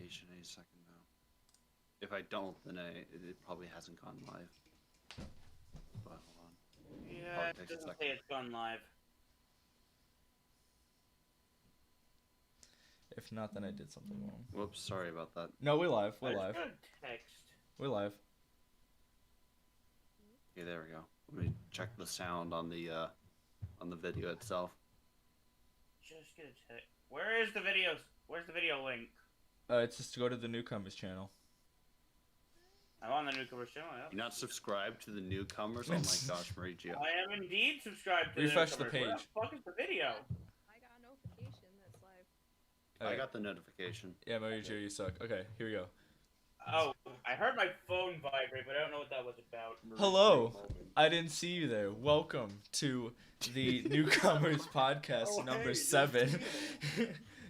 notification any second now. If I don't, then it probably hasn't gone live. But hold on. Yeah, it doesn't say it's gone live. If not, then I did something wrong. Whoops, sorry about that. No, we're live. We're I just live. got a text. We're live. Okay, there we go. Let me check the sound on the video itself. Just get a text. Where is the videos? Where's the video link? It's just to go to the Newcomers channel. I'm on the Newcomers channel. Yep. You're not subscribed to the Newcomers? Oh my gosh, Mauricio. I am indeed subscribed to Refresh the the Newcomers. Where page. the fuck is the video? I got a notification that's live. I got the notification. Yeah, Mauricio, you suck. Okay, here we go. Oh, I heard my phone vibrate, but I don't know what that was about. Hello. I didn't see you there. Welcome to the Newcomers Podcast number 7.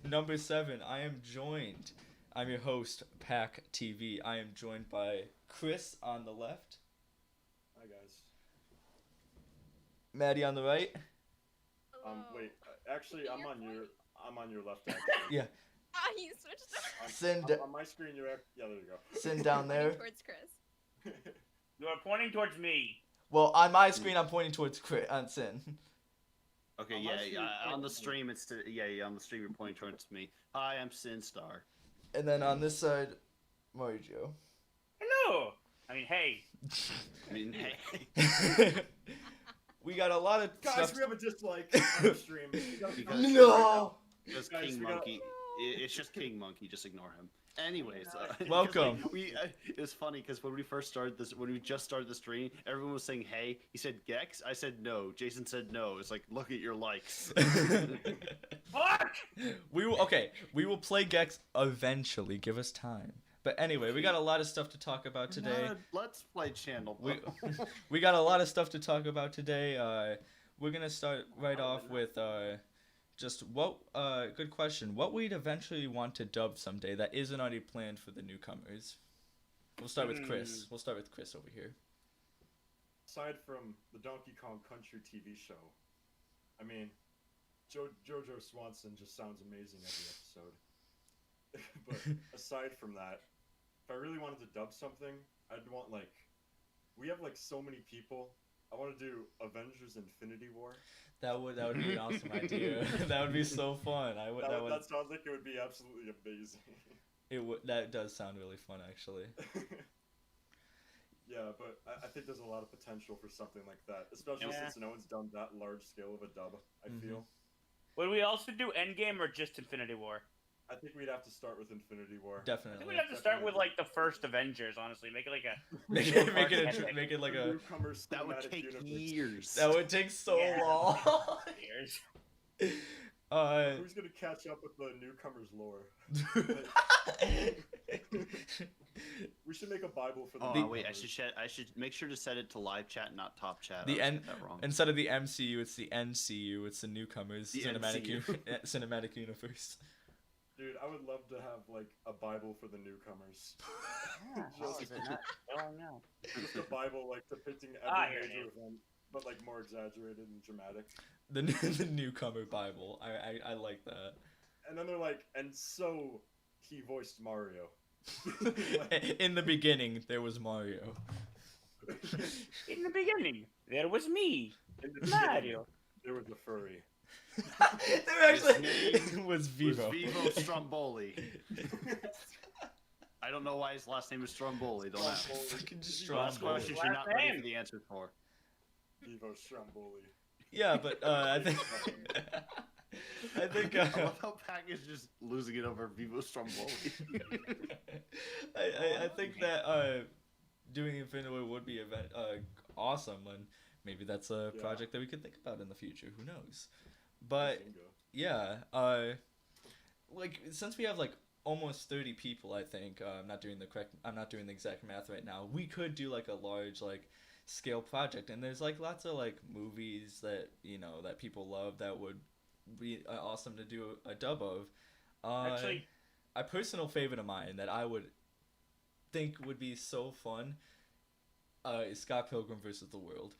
Number 7. I am joined. I'm your host, Pack TV. I am joined by Chris on the left. Hi guys. Maddie on the right. Wait. Actually, I'm on your left. Actually. Yeah. Ah, you switched them. Send on my screen, you're. Yeah, there you go. Send down there. Towards Chris. You are pointing towards me. Well, on my screen, I'm pointing towards Chris on Sin. Okay, On my yeah, screen, on the stream it's on the stream you're pointing towards me. Hi, I'm Sinstar. And then on this side, Mauricio. Hello. I mean, hey. I mean, hey. We got a lot of Guys, stuff. we have a dislike on the stream. No. Just Guys, King we got- Monkey. It's just King Monkey. Just ignore him. Anyways, Welcome. It was funny because when we just started the stream, everyone was saying hey. He said Gex. I said no. Jason said no. It's like, look at your likes. Fuck! We will play Gex eventually. Give us time. But anyway, we got a lot of stuff to talk about today. Let's play channel. We got a lot of stuff to talk about today. We're gonna start right off with just good question. What we'd eventually want to dub someday that isn't already planned for the Newcomers. We'll start with Chris. We'll start with Chris over here. Aside from the Donkey Kong Country TV show, I mean, JoJo Swanson just sounds amazing every episode. But aside from that, if I really wanted to dub something, I'd want we have so many people. I want to do Avengers Infinity War. That would be an awesome idea. That would be so fun. That sounds like it would be absolutely amazing. That does sound really fun, actually. Yeah, but I think there's a lot of potential for something like that, especially since no one's done that large scale of a dub. I feel. Would we also do Endgame or just Infinity War? I think we'd have to start with Infinity War. I Definitely. think we'd have to start with the first Avengers. Honestly, make it like a Make it like a. Newcomers That would cinematic take universe. years. That would take so long. years. Who's gonna catch up with the Newcomers lore? We should make a Bible for the. Oh wait, I should make sure to set it to live chat, not top chat. The I got that wrong. Instead of the MCU, it's the NCU. It's the Newcomers The cinematic NCU. cinematic universe. Dude, I would love to have a Bible for the Newcomers. Oh no. Just a Bible depicting Here every it major is. event, but more exaggerated and dramatic. The Newcomer Bible. I like that. And then they're and so he voiced Mario. In the beginning, there was Mario. In the beginning, there was me, In the Mario. There was a furry. There actually His name was Vivo. Vivo Stromboli. I don't know why his last name is Stromboli. Don't ask. Fucking Last Stromboli. question you're not ready name. for the answer for. Vivo Stromboli. Yeah, but I think I think I love how Pac is just losing it over Vivo Stromboli. I think that doing Infinity War would be awesome, and maybe that's a project that we could think about in the future. Who knows? But Bingo. yeah, since we have almost 30 people, I think I'm not doing the exact math right now. We could do a large scale project, and there's lots of movies that that people love that would be awesome to do a dub of. Actually, a personal favorite of mine that I would think would be so fun is Scott Pilgrim vs. the World.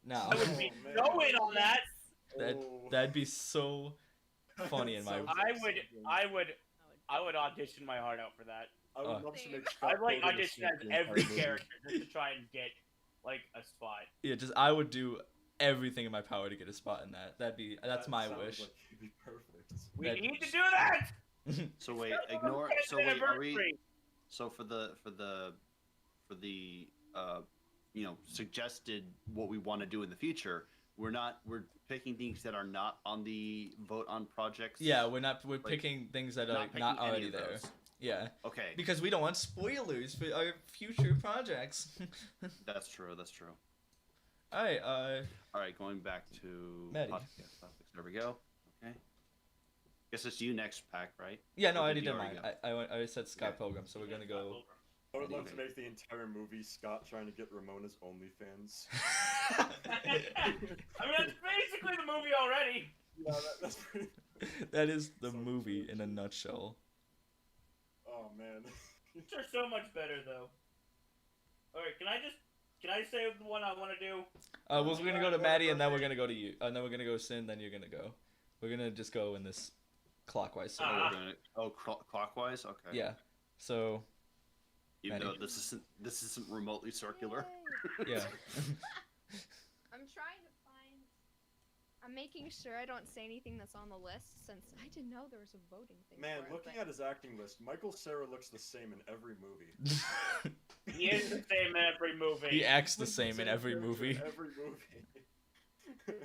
Now, I would be so in on that. that'd be so funny in my. I would I would audition my heart out for that. I would love to Same. make Scott I'd like Pilgrim audition asleep as the entire every movie. character just to try and get like a spot. Yeah, just I would do everything in my power to get a spot in that. That's That my sounds wish. Like it'd be perfect. We That- need to do that. So wait, Celebrate ignore. the So wait, are we? anniversary. So for the suggested what we want to do in the future, we're picking things that are not on the vote on projects. Yeah, we're picking things that are not picking not any already of there. those. Yeah, Okay, because we don't want spoilers for our future projects. that's true. That's true. All right, All right, going back to Maddie. podcast topics. There we go. Okay. Guess it's you next, Pack, right? yeah, no, Or I did already you did already mine. I already said Scott Okay. Pilgrim, so we're gonna go. I would love to Anyway. make the entire movie Scott trying to get Ramona's OnlyFans. I mean, that's basically the movie already. Yeah, that's pretty. That is the So movie true. in a nutshell. Oh man. These are so much better though. All right, can I say the one I want to do? We're gonna go to Maddie, and then we're gonna go to you. And then we're gonna go Sin, then you're gonna go. We're gonna just go in this clockwise. Oh, So, we're doing it clockwise. Okay. yeah. So, Even Maddie. though this isn't remotely circular. Yay. yeah. I'm trying to find. I'm making sure I don't say anything that's on the list since I didn't know there was a voting thing. Man, for it, looking but- at his acting list, Michael Cera looks the same in every movie. He is the same in every movie. He acts the same in every character movie. in every movie.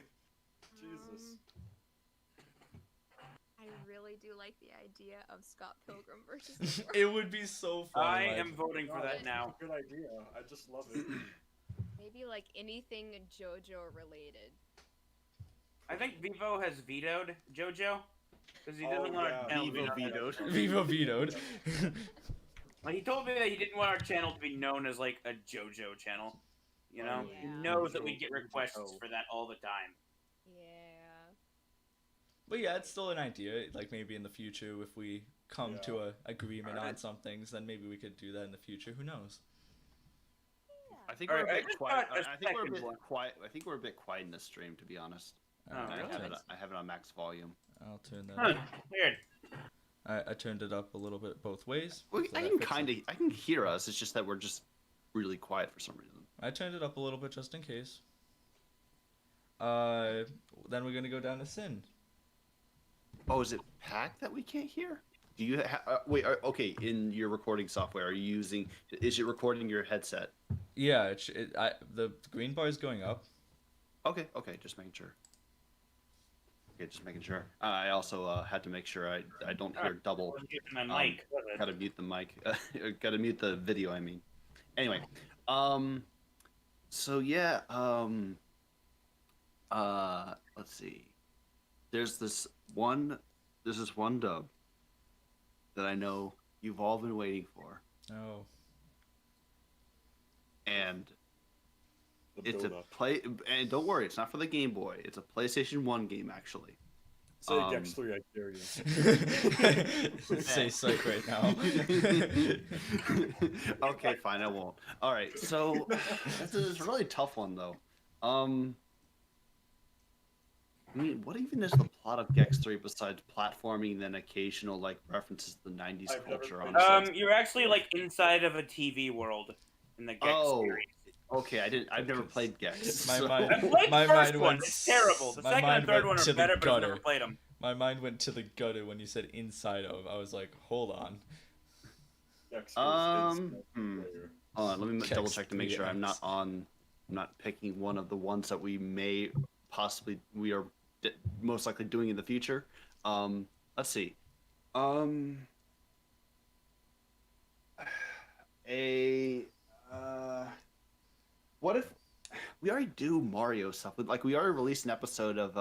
Jesus. I really do like the idea of Scott Pilgrim versus the World. It would be so fun. I like- am voting for that That's now. a good idea. I just love it. Maybe like anything JoJo related. I think Vivo has vetoed JoJo because he doesn't Oh, want yeah. our channel to be Vivo known vetoed. as- Vivo vetoed. Like, he told me that he didn't want our channel to be known as like a JoJo channel. You know, Yeah. he knows that we get JoJo. requests for that all the time. Yeah. But yeah, it's still an idea. Like maybe in the future, if we come to Yeah. a agreement on Alright. some things, then maybe we could do that in the future. Who knows? I think Alright, we're a I bit just quiet. got a I think we're a second bit one. quiet. I think we're a bit quiet in this stream, to be honest. Oh, Alright, really? I have it on max volume. I'll turn that. Huh, Up. weird. I turned it up a little bit both ways. Well, so I that can fits it. I can hear us. It's just that we're just really quiet for some reason. I turned it up a little bit just in case. Then we're gonna go down to Sin. Oh, is it Pack that we can't hear? Do you wait? Okay, in your recording software, are you using? Is it recording your headset? Yeah, the green bar is going up. Okay, just making sure. Okay, just making sure. I also had to make sure I don't hear double. Wasn't using my mic, was it? Gotta mute the mic. Gotta mute the video. I mean. Anyway, so yeah, let's see. There's this one dub that I know you've all been waiting for, Oh. and The it's a build-up. And don't worry, it's not for the Game Boy. It's a PlayStation 1 game, actually. Say Gex 3, I dare you. Say psych right now. Okay, fine, I won't. All right, so this is a really tough one, though. I mean, what even is the plot of Gex 3 besides platforming and then occasional like references to the 90s I've never culture? played Honestly. You're actually like inside of a TV world in the Gex Oh, series. okay. I've never played Gex. My so- mind- I played My the first mind one. went It's terrible. The my second mind and third went one to are the better, but I've never gutter. played them. My mind went to the gutter when you said inside of. I was like, hold on. Gex Um, is hmm. player. Hold on, let me Gex double check to make sure 3X. I'm not picking one of the ones that we are most likely doing in the future. Let's see. What if we already do Mario stuff? Like we already released an episode of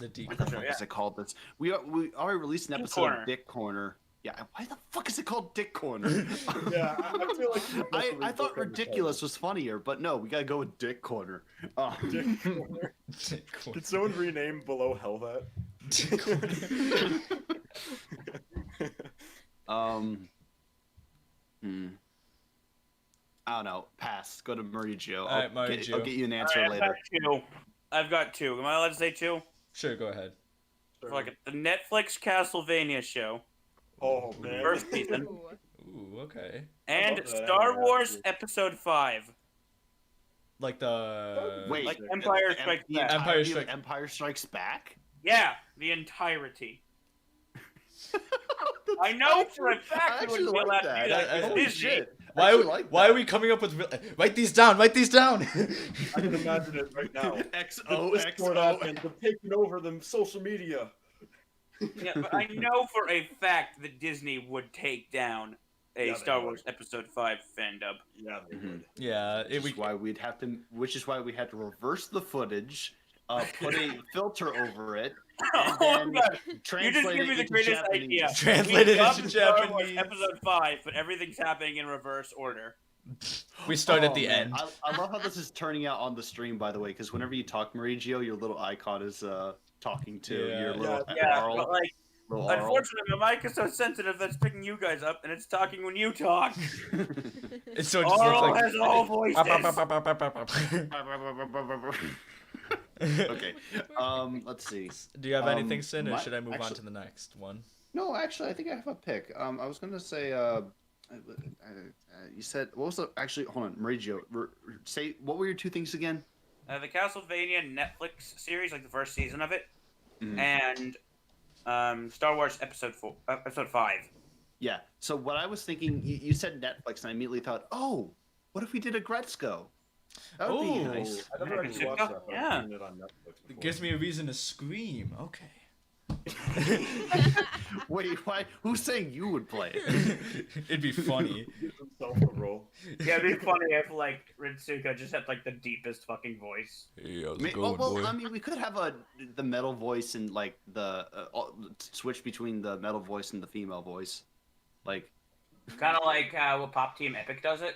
The D. what the fuck is it called? This we already released an Dick episode Corner. of Dick Corner. Yeah, why the fuck is it called Dick Corner? Yeah, I feel like you must I have thought rebooked every ridiculous was funnier, but no, we gotta go with Dick Corner. time. Dick Corner. Dick corner. Did someone rename Below Hell that? Dick corner. I don't know. Pass. Go to Mauricio. Alright, I'll Mauricio. get you an answer Alright, later. I've got two. Am I allowed to say two? Sure, go ahead. For like the Netflix Castlevania show, Oh man. First season. Ooh. Ooh, okay. And love that. Star Yeah, Wars dude. Episode 5. Like the Wait, Like Empire the Strikes the Back. Empire entirety of Strikes- Empire Strikes Back. Yeah, the entirety. I know for a fact we wouldn't be allowed to do that. It's Holy Disney. shit. I Why? actually like Why that. are we coming up with? Write these down. Write these down. I can imagine it right now. XO The Discord XO. admins have taken over the social media. Yeah, but I know for a fact that Disney would take down a Yeah, they Star would. Wars Episode 5 fan dub. Yeah, they Mhm. would. Yeah, Which is why we'd have to. Which is why we had to reverse the footage, put a filter over it, and Oh then my god, you translate just gave it me the into greatest Japanese. idea. Translate it dubbed into Star Wars Japanese. Episode 5, but everything's happening in reverse order. We start at Oh, the man. end. I love how this is turning out on the stream, by the way, because whenever you talk, Marigio, your little icon is talking to Yeah. your little Yeah, Arl. but like, little Arl. unfortunately, my mic is so sensitive that it's picking you guys up, and it's talking when you talk. It's so it just Arl looks like. has all voices. Okay. Let's see. Do you have anything, Sin, or my- should I move on actually- to the next one? No, actually, I think I have a pick. I was gonna say, you said what was the actually? Hold on, Marigio. Say what were your two things again? The Castlevania Netflix series, like the first season of it, Mhm. and Star Wars Episode 5. Yeah. So what I was thinking, you said Netflix, and I immediately thought, oh, what if we did a Gretzko? That would be Ooh. nice. I never actually watched that, but Yeah. I've seen it on Netflix It before. gives me a reason to scream. Okay. Wait, why? Who's saying you would play it? It'd be funny. Gives himself a role. Yeah, it'd be funny if, like, Ritsuka just had, like, the deepest fucking voice. Hey, how's I mean, it going, boy? I mean, we could have the metal voice and like the switch between the metal voice and the female voice, like. Kind of like what Pop Team Epic does it.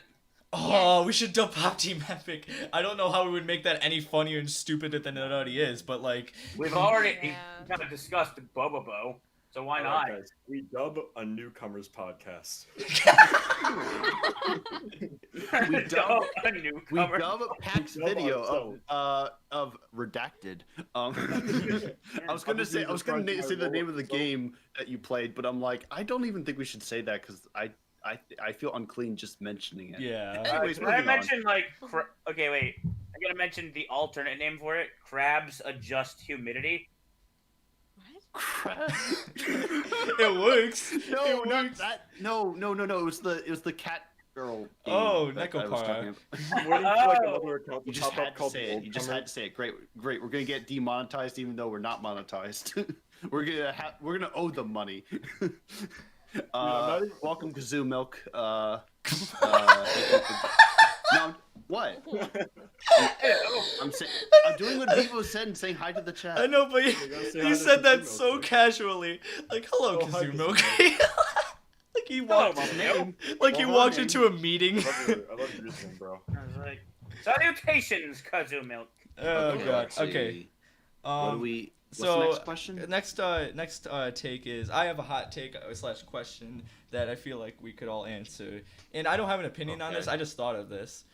Oh, we should dub Pop Team Epic. I don't know how we would make that any funnier and stupider than it already is, but like. We've already Yeah. kind of discussed Bobobo, so why Alright, not? guys, we dub a Newcomers Podcast. We dub- a We newcomer. dub Pack's We dub video of redacted. I was gonna say say the name of the game that you played, but I'm like, I don't even think we should say that because I feel unclean just mentioning it. Yeah. Anyways, Can I moving on. mention like? Okay, wait. I gotta mention the alternate name for it. Crabs adjust humidity. Crap. It works. No, It not works. that. No. It was the cat girl. Game Oh, that I was Nekopara. talking about. I'm waiting for like Oh. another account You to just pop up had to called say the it. Old You just Comer. had to say it. Great. We're gonna get demonetized even though we're not monetized. we're gonna owe them money. not even- Welcome to Zoo Milk. No, what? I'm saying I'm doing what Vivo said and saying hi to the chat. I know, but you, You gotta say hi you to said that Kazuma, so too. casually. Like, hello, Oh, hi, Kazuma. Kazuma. Like he Hello, walked, Mama. like he Well, walked hi. into a meeting. I love your name, bro. I was like, salutations, Kazoo Milk. Oh Okay, god. let's see. Okay. What do we? What's the so next question? next take is I have a hot take / question that I feel like we could all answer, and I don't have an opinion on Okay. this. I just thought of this.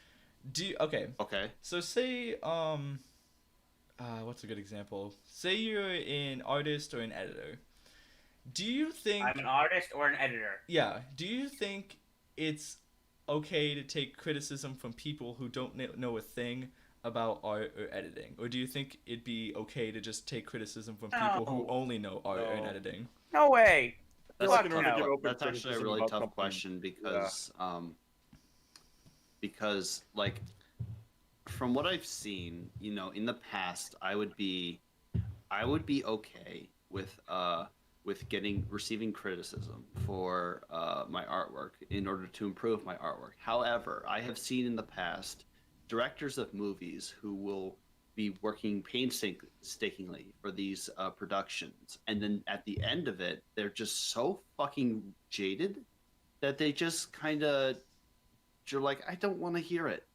Okay? Okay. So say what's a good example? Say you're an artist or an editor. Do you think? I'm an artist or an editor. Yeah. Do you think it's okay to take criticism from people who don't know a thing about art or editing, or do you think it'd be okay to just take criticism from people who No. only know art and No. editing? No way. That's, like a in order to tough- give open that's actually a criticism really about tough something. question because like from what I've seen, in the past, I would be okay with receiving criticism for my artwork in order to improve my artwork. However, I have seen in the past directors of movies who will be working painstakingly for these productions, and then at the end of it, they're just so fucking jaded that they just kind of, you're like, I don't want to hear it.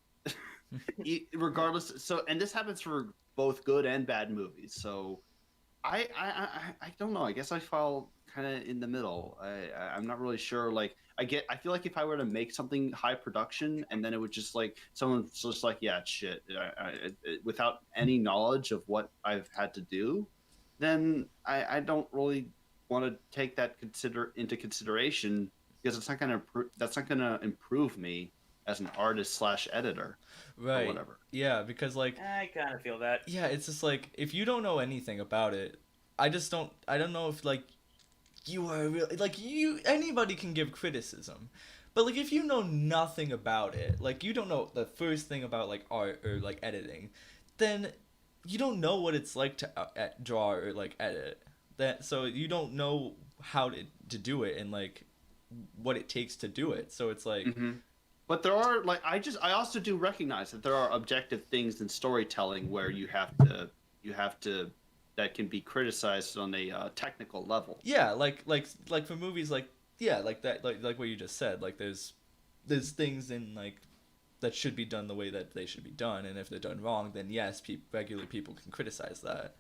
Regardless, and this happens for both good and bad movies. So, I don't know. I guess I fall kind of in the middle. I'm not really sure. Like, I feel like if I were to make something high production and then it would just like someone's just like, yeah, it's shit, without any knowledge of what I've had to do, then I don't really want to take that into consideration because that's not gonna improve me as an artist / editor or Right. whatever. Yeah, because like I kind of feel that. yeah, it's just like if you don't know anything about it, I don't know if like you are really like anybody can give criticism. But like if you know nothing about it, like you don't know the first thing about like art or like editing, then you don't know what it's like to draw or like edit. That so you don't know how to do it and like what it takes to do it. So it's like But there are like I also do recognize that there are objective things in storytelling where you have to that can be criticized on a technical level. yeah, like for movies like yeah, like that like what you just said, like there's things in like that should be done the way that they should be done, and if they're done wrong, then yes, regular people can criticize that.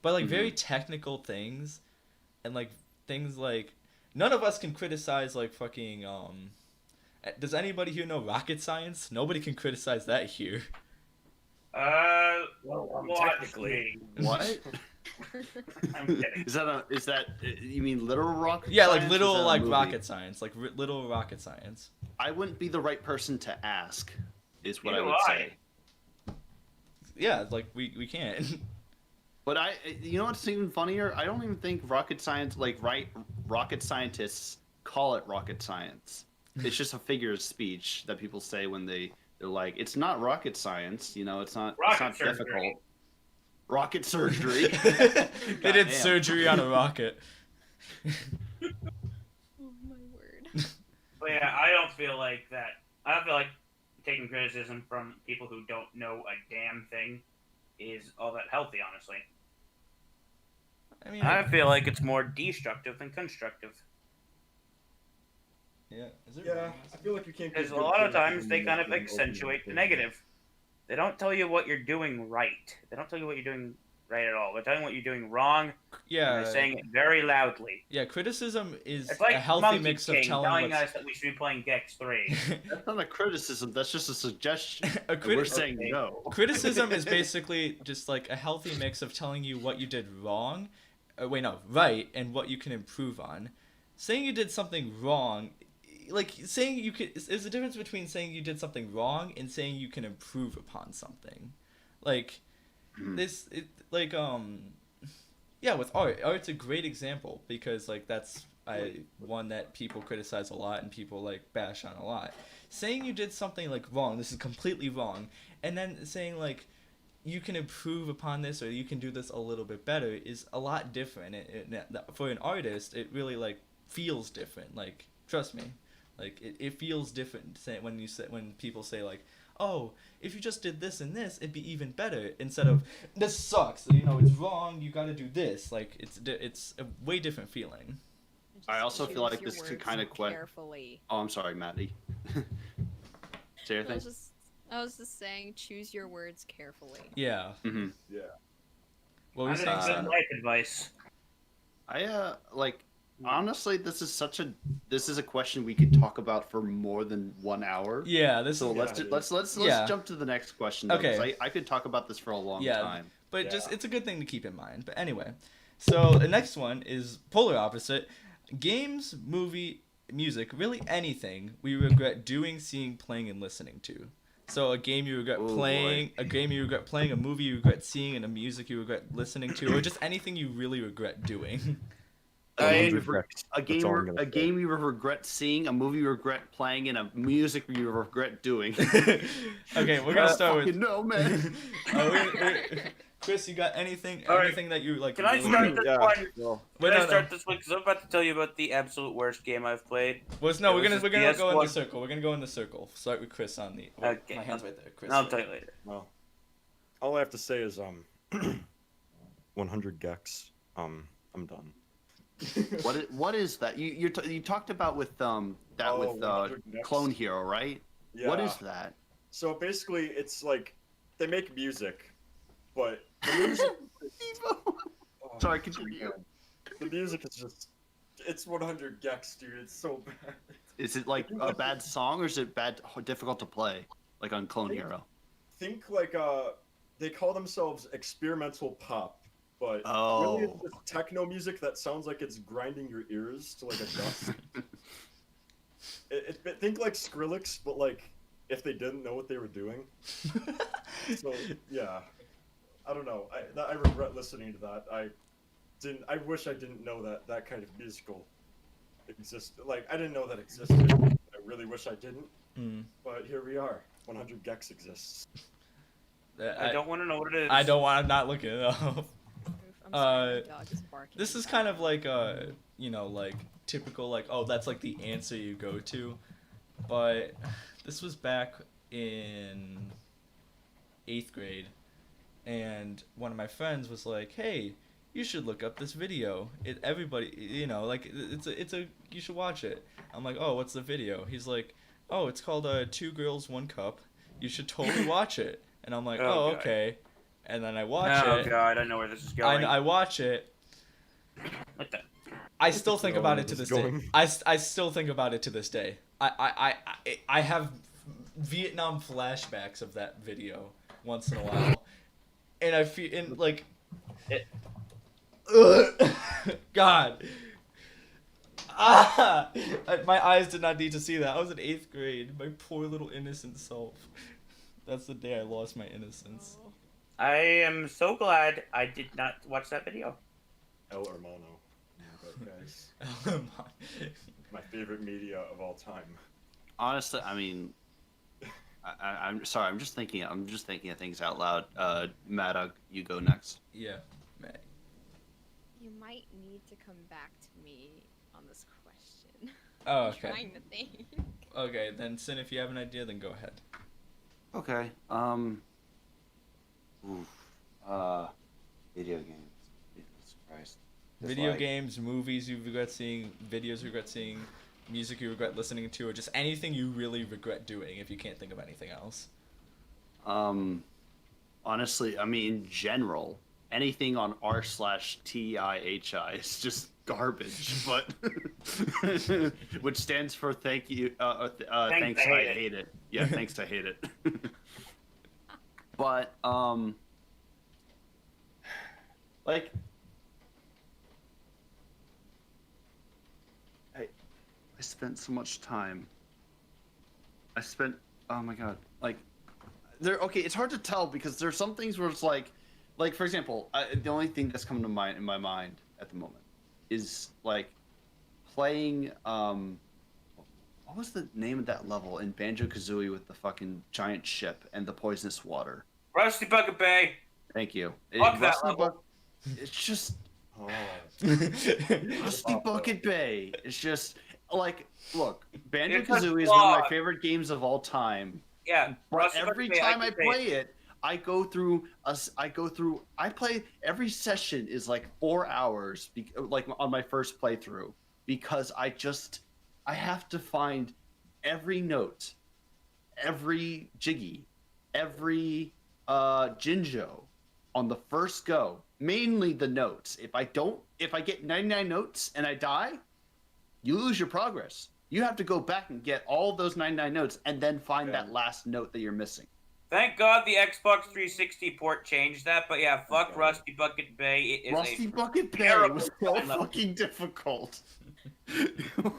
But like very technical things and like things like none of us can criticize like fucking does anybody here know rocket science? Nobody can criticize that here. Technically. What? I'm kidding. Is that you mean literal rocket Yeah, science? like Or is little that a like movie? rocket science, like little rocket science. I wouldn't be the right person to ask, is what Neither I would would I. say. Yeah, like we can't. But you know what's even funnier? I don't even think rocket scientists call it rocket science. It's just a figure of speech that people say when they're like, it's not rocket science, you know, it's not Rocket difficult. surgery. Rocket surgery. They did Goddamn. surgery on a rocket. Oh my word. But yeah, I don't feel like that. I don't feel like taking criticism from people who don't know a damn thing is all that healthy, honestly. I mean, I feel like it's more destructive than constructive. yeah. Is it Yeah, really? I feel like you can't. Because give a good lot of criticism times they kind of without being open accentuate the and negative. They don't tell you what you're doing right. They don't tell you what you're doing right at all. They're telling you what you're doing wrong, and Yeah. they're saying it very loudly. Yeah, criticism is It's like a healthy Monkey mix of King telling what's... us that we should be playing Gex 3. That's not a criticism, that's just a suggestion. a And we're criti- saying Okay. no. criticism is basically just like a healthy mix of telling you what you did wrong, right, and what you can improve on. Saying you did something wrong, like saying you could, there's a difference between saying you did something wrong and saying you can improve upon something. Like yeah, with art's a great example because like that's one that people criticize a lot and people like bash on a lot. Saying you did something like wrong, this is completely wrong, and then saying like you can improve upon this or you can do this a little bit better is a lot different. For an artist, it really like feels different. Like trust me, like it feels different when people say like, oh, if you just did this and this, it'd be even better, instead of this sucks, you know, it's wrong, you got to do this. Like it's a way different feeling. I also feel Choose like your this is words kind of carefully. Oh, I'm sorry, Maddie. Say your thing. I was just saying, choose your words carefully. Yeah. Mm-hmm. Yeah. What I we think saying? it's Sam? good life advice. Honestly, this is a question we could talk about for more than 1 hour. Yeah, this So is let's Yeah. jump to the next question. Though, 'cause Okay. I could talk about this for a long Yeah. time. But Yeah. just it's a good thing to keep in mind. But anyway, so the next one is polar opposite. Games, movie, music, really anything we regret doing, seeing, playing, and listening to. So a game you regret Oh, playing, boy. a game you regret playing, a movie you regret seeing, and a music you regret listening to, or just anything you really regret doing. A game, 100 Gex. a That's all I'm gonna a say. game you regret seeing, a movie you regret playing, and a music you regret doing. Okay, we're gonna start with. No, man. Chris, you got anything? All right. Anything that you like? Can I really- start this Yeah. one? Well, Wait, Can no, I start no. this one? Because I'm about to tell you about the absolute worst game I've played. Well, no, It we're was gonna just go in the PS1. circle. We're gonna go in the circle. Start with Chris on the. Wait, Okay. My hand's right there. Chris. I'll tell you later. well, all I have to say is 100 Gex. I'm done. What is that? You talked about with Oh, 100 Gex. Clone Hero, right? Yeah. What is that? So basically, it's like they make music, but the music. Oh, Sorry, continue. man. The music is just—it's 100 Gex, dude. It's so bad. Is it like a bad song or is it difficult to play, like on Clone Hero? Think like they call themselves experimental pop, but really it's just techno music that sounds like it's grinding your ears to like a dust. Think like Skrillex, but like if they didn't know what they were doing. So yeah, I don't know. I regret listening to that. I wish I didn't know that kind of musical exist. Like I didn't know that existed. I really wish I didn't. But here we are. 100 gex exists. I don't want to know what it is. I don't want to not look it up. I'm sorry, my dog is barking. This is kind of like like typical like, oh, that's like the answer you go to. But this was back in 8th grade, and one of my friends was like, "Hey, you should look up this video. Everybody, it's a you should watch it." I'm like, "Oh, what's the video?" He's like, "Oh, it's called 2 Girls, 1 Cup. You should totally watch it." And I'm like, "Oh, God. Okay." And then I watch it. Oh God, I know where this is going. I watch it. What the? I still think about it to this day. I still think about it to this day. I have Vietnam flashbacks of that video once in a while, and I feel like, God, my eyes did not need to see that. I was in 8th grade. My poor little innocent self. That's the day I lost my innocence. I am so glad I did not watch that video. El Hermano. Guys. My favorite media of all time. Honestly, I mean, I'm sorry. I'm just thinking of things out loud. Maddox, you go next. Yeah, Matt. You might need to come back to me on this question. Oh, I'm okay. trying to think. Okay, then Sin, if you have an idea, then go ahead. Okay. Video games. Jesus Christ. Video games, movies you regret seeing, videos you regret seeing, music you regret listening to, or just anything you really regret doing if you can't think of anything else. Honestly, I mean, in general, anything on r/TIHI is just garbage, but which stands for thank you. Thanks, I hate it. Yeah, thanks, I hate it. But like. I spent so much time. Oh my God, like, okay, it's hard to tell because there's some things where it's like for example, the only thing that's coming to mind in my mind at the moment is like playing, what was the name of that level in Banjo-Kazooie with the fucking giant ship and the poisonous water? Rusty Bucket Bay. Thank you. Fuck that level. It's just Oh. Rusty Bucket Bay. It's just like, look, Banjo-Kazooie is flawed. one of my favorite games of all time. Yeah. But Rusty every Bucket Bay, time I play it, I play every session is like 4 hours, like on my first playthrough, because I have to find every note, every jiggy, every Jinjo on the first go. Mainly the notes. If I get 99 notes and I die, you lose your progress. You have to go back and get all those 99 notes and then find that last note that you're missing. Thank God the Xbox 360 port changed that, but yeah, fuck Rusty Bucket Bay. It is Rusty Bucket Bay was so fucking difficult. I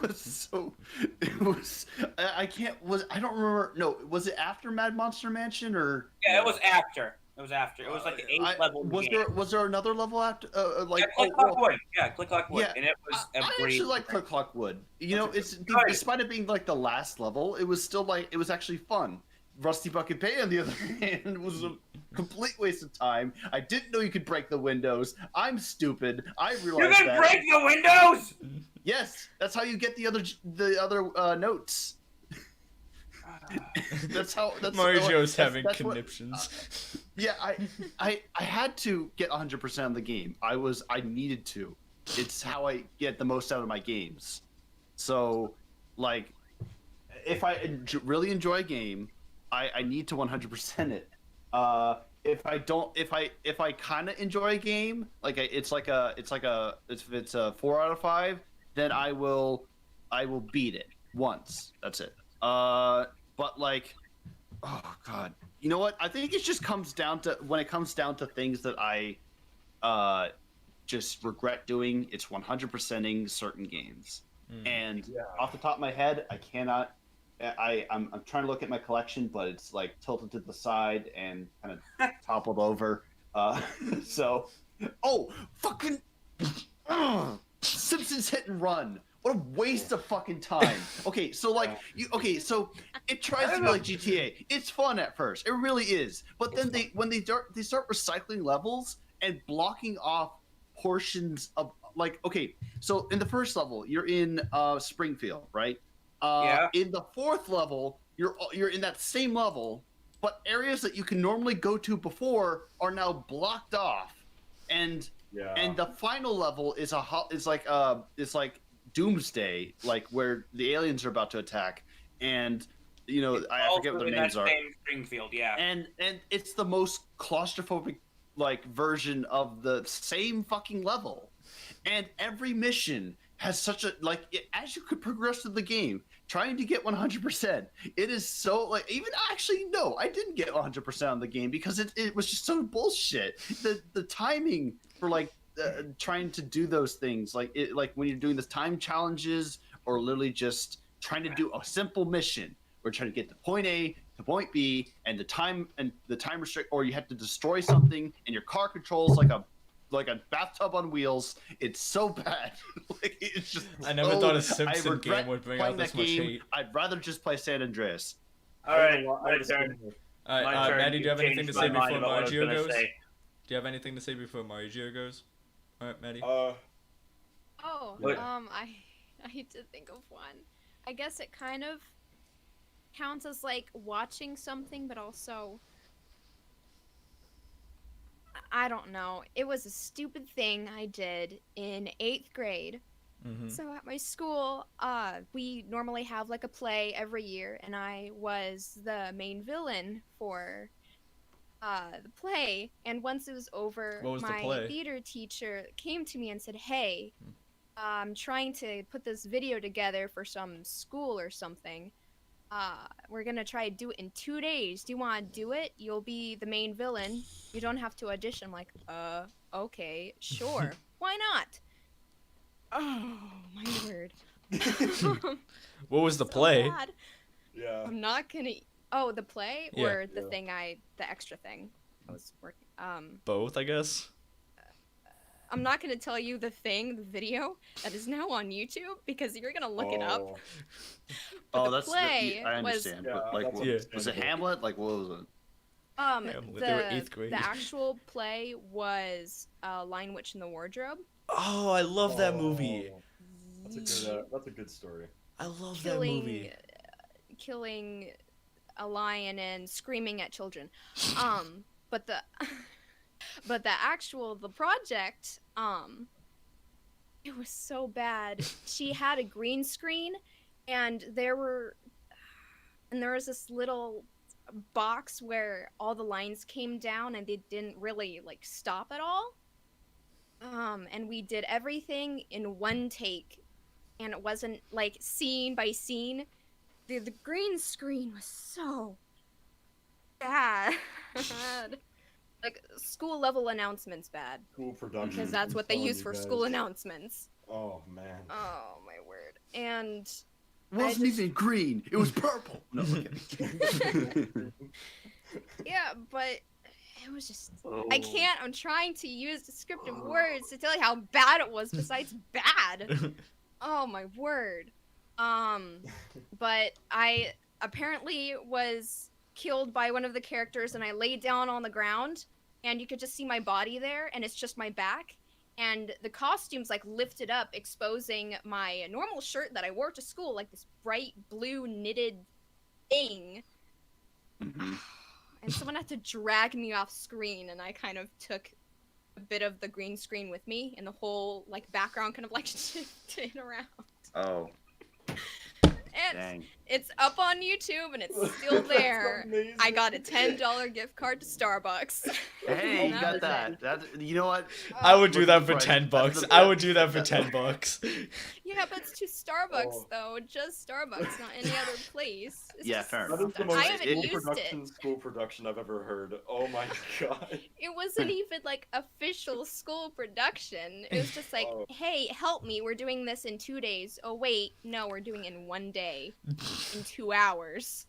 don't remember. No, was it after Mad Monster Mansion or? Yeah, it was after. It was like the 8th level. Was there another level after? Click Clock Wood. Yeah, Click Clock Wood. Yeah, and it was I actually like Click Clock Wood. You know, despite it being like the last level, it was still like, it was actually fun. Rusty Bucket Bay, on the other hand, was a complete waste of time. I didn't know you could break the windows. I'm stupid. I realized you can break the windows. Yes, that's how you get the other notes. That's Mario's having conniptions. Yeah, I had to get 100% of the game. I needed to. It's how I get the most out of my games. So, like, if I really enjoy a game, I need to 100% it. If I kind of enjoy a game, like if it's a 4 out of 5, then I will beat it once. That's it. But like, oh God, you know what? I think it just comes down to, when it comes down to things that I just regret doing. It's 100%ing certain games. And Yeah. off the top of my head, I cannot. I'm trying to look at my collection, but it's like tilted to the side and kind of toppled over. So, fucking Simpsons Hit and Run. What a waste of fucking time. Okay, so so it tries to be like GTA. It's fun at first, it really is. But then when they start recycling levels and blocking off portions of so in the first level you're in Springfield, right? Yeah. In the fourth level, you're in that same level, but areas that you can normally go to before are now blocked off, and the final level is like Doomsday, like where the aliens are about to attack, and I forget what their names are. Springfield, yeah. And it's the most claustrophobic version of the same fucking level, and every mission has such a as you could progress through the game trying to get 100%, it is so I didn't get 100% on the game because it was just so bullshit. The timing for trying to do those things, when you're doing the time challenges or literally just trying to do a simple mission, we're trying to get to point A to point B, and the time restrict, or you have to destroy something and your car controls like a bathtub on wheels. It's so bad. It's just I never thought a Simpson game would bring out this much hate. I'd rather just play San Andreas. All right, my turn. All right, My turn. Maddie, do you have anything to say before Margio goes? Say. Do you have anything to say before Margio goes? All right, Maddie. What? I need to think of one. I guess it kind of counts as watching something, but also I don't know. It was a stupid thing I did in 8th grade. Mm-hmm. So at my school, we normally have a play every year, and I was the main villain for the play. And once it was over, What was the my play? theater teacher came to me and said, "Hey, I'm trying to put this video together for some school or something. We're gonna try to do it in 2 days. Do you want to do it? You'll be the main villain. You don't have to audition." I'm like, okay, sure. Why not? Oh, my word. What was the So play? bad. Yeah. I'm not gonna. Oh, the play Yeah. or the Yeah. thing the extra thing I was working. Both, I guess. I'm not gonna tell you the video that is now on YouTube because you're gonna look it up. But the play I was understand. Yeah, but that's was it understandable. Hamlet? What was it? Hamlet. They were 8th grade. The actual play was Lion, Witch, and the Wardrobe. Oh, I love that movie. That's a good story. I love that movie. Killing a lion and screaming at children. But the the project, it was so bad. She had a green screen, and there was this little box where all the lines came down, and they didn't really stop at all. And we did everything in one take, and it wasn't scene by scene. The green screen was so bad. School level announcements bad. Cool production. Because that's what they Telling use you for guys. school announcements. Oh man. Oh my word. And It wasn't even green. It was purple. No, okay. yeah, but it was just I can't. I'm trying to use descriptive words to tell you how bad it was besides bad. Oh my word. But I apparently was killed by one of the characters, and I laid down on the ground, and you could just see my body there, and it's just my back, and the costumes lifted up, exposing my normal shirt that I wore to school, this bright blue knitted thing. Mhm. And someone had to drag me off screen, and I kind of took a bit of the green screen with me, and the whole background kind of shifted around. Oh, And dang. it's up on YouTube, and it's still there. Amazing. I got a $10 gift card to Starbucks. Hey, you That got was that. it. You know what? I would do Look that at for the price. $10. That's the- I would do that for $10. Yeah, Yeah, but it's to Starbucks Oh. though. Just Starbucks, not any other place. It's Yeah, just- fair That enough. is the I most haven't school used production, it. school production I've ever heard. Oh my god. It wasn't even like official school production. It was just like, Oh. hey, help me. We're doing this in 2 days. Oh wait, no, we're doing it in 1 day, in 2 hours.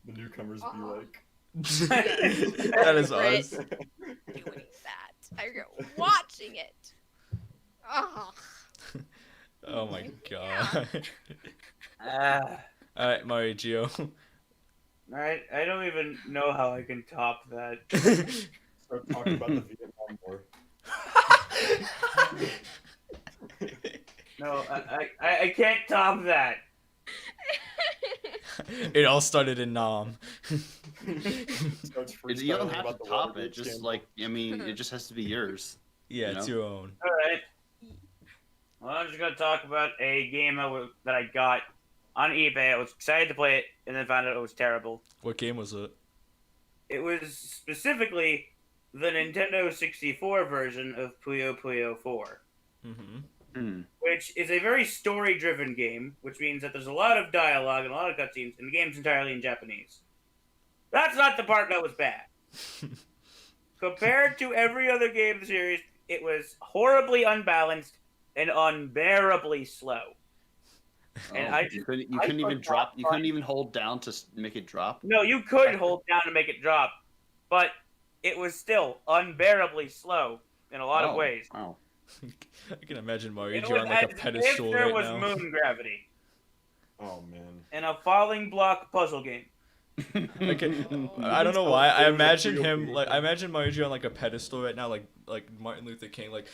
The newcomers be Uh-uh. like. That is Right. us. Doing that. I regret watching it. Oh. Oh my god. Ah. Alright, Mario Gio. I don't even know how I can top that. Start talking about the Vietnam War. No, I can't top that. It all started in Nam. Starts You don't freestyling have about to the top Watergate it. Just scandal. like, I mean, it just has to be yours. Yeah, You it's know? your own. All right. Well, I'm just gonna talk about a game that I got on eBay. I was excited to play it, and then found out it was terrible. What game was it? It was specifically the Nintendo 64 version of Puyo Puyo 4, Mm-hmm. Hmm. which is a very story-driven game, which means that there's a lot of dialogue and a lot of cutscenes, and the game's entirely in Japanese. That's not the part that was bad. Compared to every other game in the series, it was horribly unbalanced and unbearably slow. And Oh, I you couldn't I even could drop. not You couldn't find- even hold down to make it drop. No, you could hold down to make it drop, but it was still unbearably slow in a lot of Oh, ways. Wow. I can imagine Mario It Gio was on like a as pedestal if there right was now. moon gravity Oh man. in a falling block puzzle game. Okay, I don't know why. I imagine him like I imagine Mario Gio on like a pedestal right now, like Martin Luther King. Like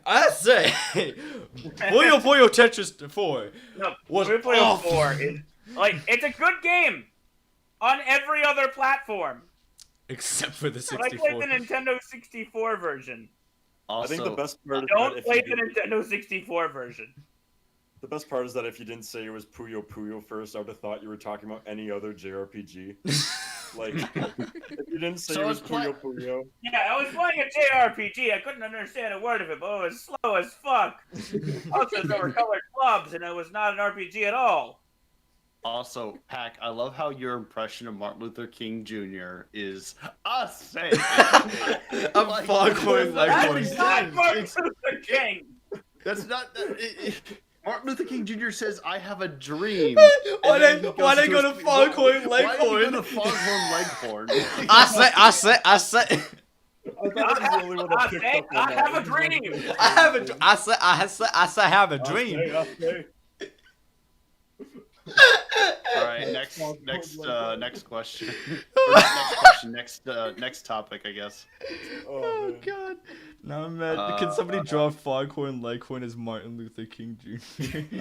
I say, Puyo Puyo Tetris 4 No, was Puyo Puyo awful. 4 is like it's a good game on every other platform. Except for the But I 64. played the Nintendo 64 version. Also, I think the best part is Don't that if play you the didn't- Nintendo 64 version. the best part is that if you didn't say it was Puyo Puyo first, I would have thought you were talking about any other JRPG. Like, if you didn't say So it was it's pla- Puyo Puyo, Yeah, I was playing a JRPG. I couldn't understand a word of it, but it was slow as fuck. Also, there were colored blobs, and it was not an RPG at all. Also, Pac, I love how your impression of Martin Luther King Jr. is us saying. I'm Foghorn Leghorn. That's not Martin Luther King. That's not. Martin Luther King Jr. says, "I have a dream." Why And then they he why goes they to go to his- Foghorn Why did he go Leghorn? to Foghorn Leghorn? I said. I thought I was the only one that I picked say, up on I that. have a dream. I have a. I said. I have a dream. I say. All right, next question. Or not next question. Next topic, I guess. Oh man. god. No man. Can somebody draw Foghorn Leghorn as Martin Luther King Jr.?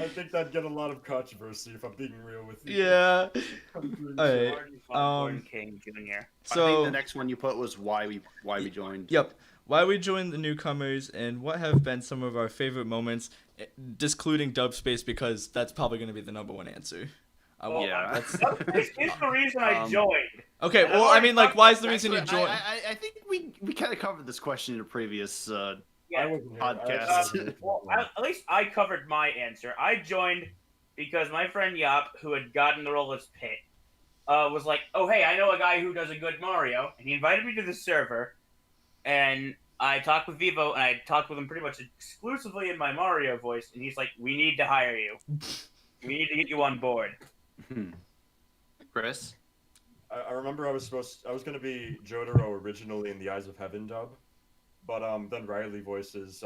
I think that'd get a lot of controversy if I'm being real with you. Yeah. I'm Alright. Martin Foghorn King Jr. I think So the next one you put was why we joined. yep. Why we joined the Newcomers and what have been some of our favorite moments, discluding Dub Space because that's probably going to be the number one answer. Well, Yeah. This is the reason I joined. Okay, And well, I've I mean, like, why is the reason Actually, you joined? I think we kind of covered this question in a previous. I Yeah. wasn't here. Podcast. I actually- Well, at least I covered my answer. I joined because my friend Yop, who had gotten the role as Pit, was like, "Oh, hey, I know a guy who does a good Mario," and he invited me to the server. And I talked with Vivo, and I talked with him pretty much exclusively in my Mario voice. And he's like, "We need to hire you. We need to get you on board." Chris. I remember I was going to be Jotaro originally in the Eyes of Heaven dub, but then Riley voices.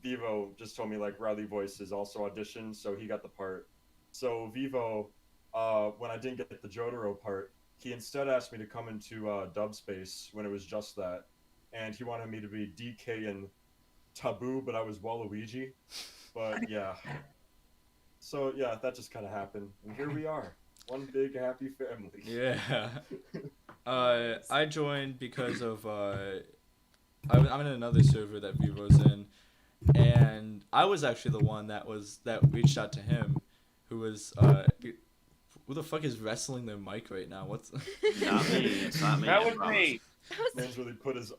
Vivo just told me like Riley voices also auditioned, so he got the part. So Vivo, when I didn't get the Jotaro part, he instead asked me to come into dub space when it was just that, and he wanted me to be DK and Taboo, but I was Waluigi. But yeah, so yeah, that just kind of happened, and here we are. One big happy family. Yeah. I joined because of I'm in another server that Vivo's in, and I was actually the one that reached out to him, who was who the fuck is wrestling their mic right now? What's Not me. It's not me. That I was promise. me. Man's really put his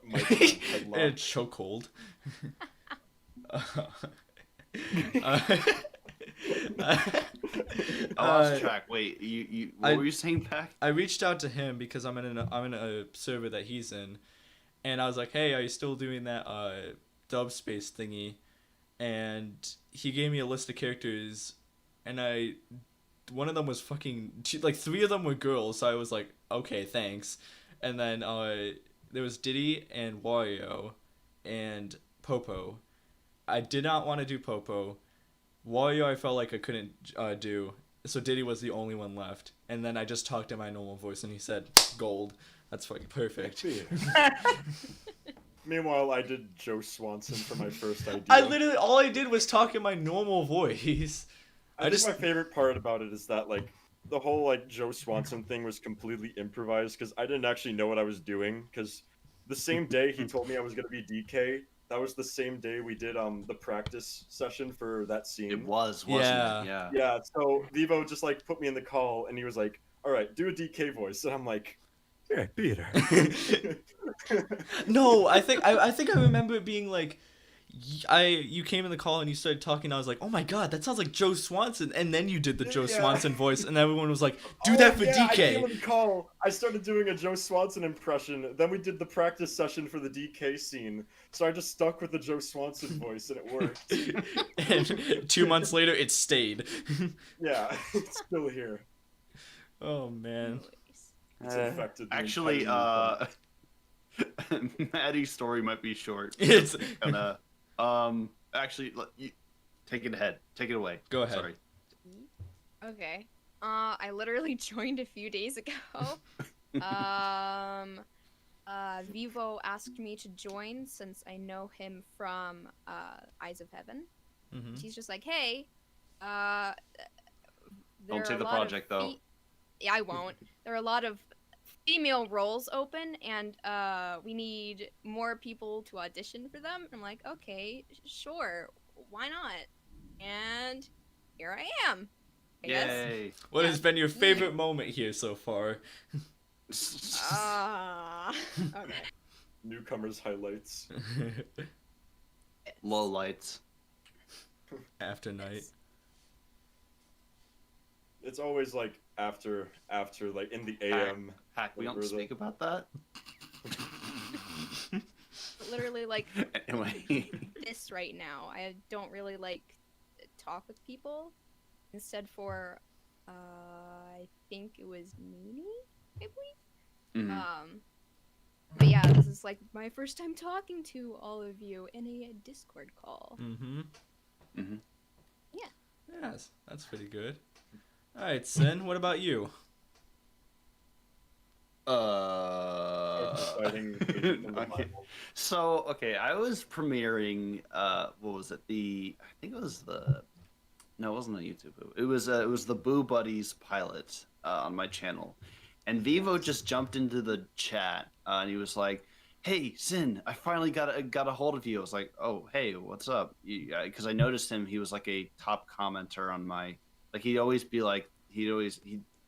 mic on headlock. a chokehold? I lost track. Wait, what were you saying back? I reached out to him because I'm in a server that he's in, and I was like, "Hey, are you still doing that dub space thingy?" And he gave me a list of characters, and one of them was like 3 of them were girls, so I was like, "Okay, thanks." And then there was Diddy and Wario and Popo. I did not want to do Popo. Wario I felt like I couldn't do, so Diddy was the only one left. And then I just talked in my normal voice, and he said, "Gold." That's fucking perfect. Meanwhile, I did Joe Swanson for my first idea. All I did was talk in my normal voice. I think my favorite part about it is that, like, the whole, like, Joe Swanson thing was completely improvised, because I didn't actually know what I was doing, because the same day he told me I was going to be DK, that was the same day we did the practice session for that scene. It wasn't it? Yeah. Yeah, so Vivo just, like, put me in the call, and he was like, "All right, do a DK voice," and I'm like, "Yeah, Peter." No, I think I remember it being like, you came in the call and you started talking, and I was like, "Oh my god, that sounds like Joe Swanson," and then you did the Joe Swanson voice, and everyone was like, "Do that for DK." I came in the call, I started doing a Joe Swanson impression, then we did the practice session for the DK scene, so I just stuck with the Joe Swanson voice, and it worked. And 2 months later, it stayed. Yeah, it's still here. Oh man. It's infected. Actually, Maddie's story might be short. It's actually, take it ahead. Take it away. Go ahead. Sorry. Okay. I literally joined a few days ago. Vivo asked me to join since I know him from Eyes of Heaven. Mm-hmm. He's just like, "Hey, Don't say the project though. Yeah, I won't. There are a lot of female roles open, and we need more people to audition for them." I'm like, "Okay, sure, why not?" And here I am. I guess. Yay! What has been your favorite moment here so far? Okay. Newcomers highlights. Low lights. After night. It's always like after like in the AM. Hack, we don't speak about that. Literally, like Anyway. this right now. I don't really like talk with people. Instead, for I think it was Mimi, I believe. Mhm. But yeah, this is like my first time talking to all of you in a Discord call. Mm-hmm. Mm-hmm. Yeah. Yes, that's pretty good. All right, Sin, what about you? Okay. So, I was premiering, what was it? I think it was no, it wasn't a YouTube. It was the Boo Buddies pilot on my channel. And Vivo just jumped into the chat, and he was like, "Hey, Sin, I finally got a hold of you." I was like, "Oh, hey, what's up?" Because I noticed him. He was like a top commenter on my, like he'd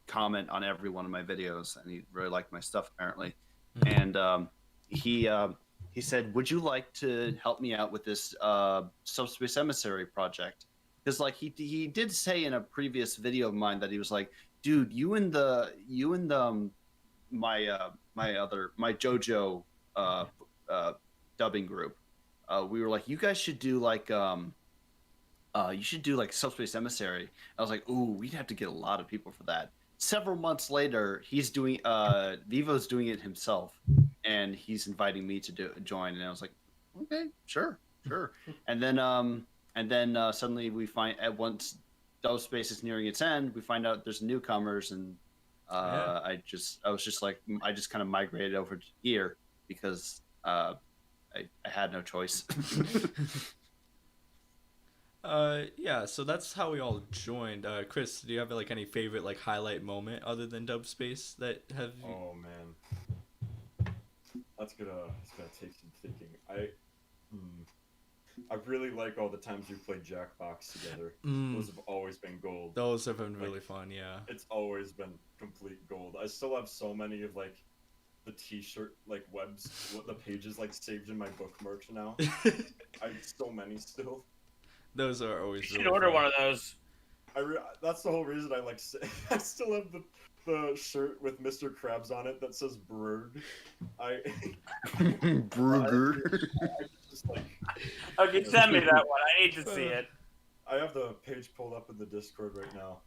comment on every one of my videos, and he really liked my stuff apparently. And he said, "Would you like to help me out with this Subspace Emissary project?" Because like he did say in a previous video of mine that he was like, "Dude, you and my JoJo dubbing group, we were like, you guys should do like Subspace Emissary." I was like, "Ooh, we'd have to get a lot of people for that." Several months later, he's doing Vivo's doing it himself, and he's inviting me to join, and I was like, "Okay, sure." And then suddenly we find at once Dub Space is nearing its end, we find out there's newcomers, and I was just like, I just kind of migrated over to here because I had no choice. Yeah, so that's how we all joined. Chris, do you have like any favorite like highlight moment other than Dub Space that have you... Oh man, that's gonna take some thinking. I really like all the times we played Jackbox together. Those have always been gold. Those have been really fun, yeah. It's always been complete gold. I still have so many of like the t-shirt like the pages like saved in my bookmarks now. I have so many still. Those are always. You should really order fun. one of those. That's the whole reason I like. I still have the shirt with Mr. Krabs on it that says Brurg. Burger. I just like. Okay, send me that one. I need to see it. I have the page pulled up in the Discord right now.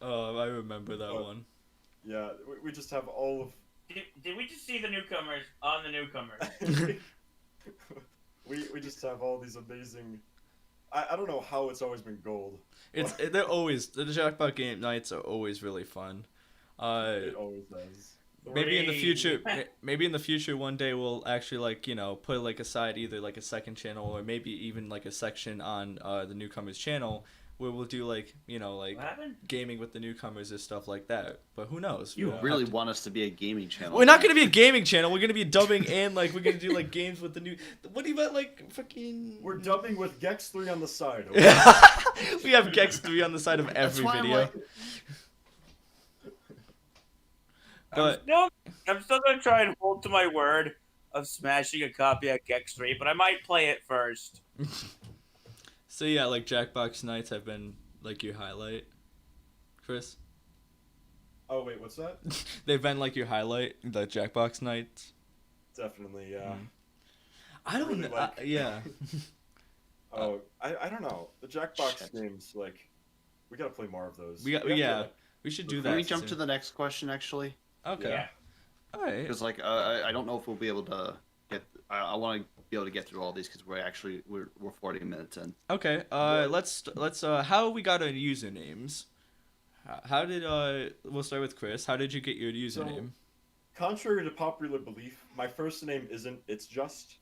Oh, I remember that one. Yeah, we just have all of. Did we just see the newcomers on the newcomers? we just have all these amazing. I don't know how it's always been gold. They're always the Jackpot game nights are always really fun. It always does. Maybe in the future, Three. maybe in the future one day we'll actually like put like aside either like a second channel or maybe even like a section on the newcomers channel where we'll do like like What happened? gaming with the newcomers or stuff like that. But who knows? You We'll really have to- want us to be a gaming channel? We're not gonna be a gaming channel. We're gonna be dubbing and like we're gonna do like games with the new. What do you mean like fucking? We're dubbing with Gex 3 on the side. We have Gex 3 on the side of That's every why I'm video. like- But I'm still gonna try and hold to my word of smashing a copy at Gex 3, but I might play it first. so yeah, like Jackbox nights have been like your highlight, Chris. Oh wait, what's that? They've been like your highlight, the Jackbox nights. Definitely, yeah. I don't Really know. like- Yeah. Oh, I don't know. The Jackbox Shit. games, like, we gotta play more of those. We got have to, yeah. like, We should do Can that. Can we jump soon. to the next question, actually? Okay. Yeah. All right. Because like I don't know if we'll be able to get. I want to be able to get through all these because we're 40 minutes in. Okay. Let's how we got our usernames. How did we'll start with Chris. How did you get your username? Contrary to popular belief, my first name isn't. It's just.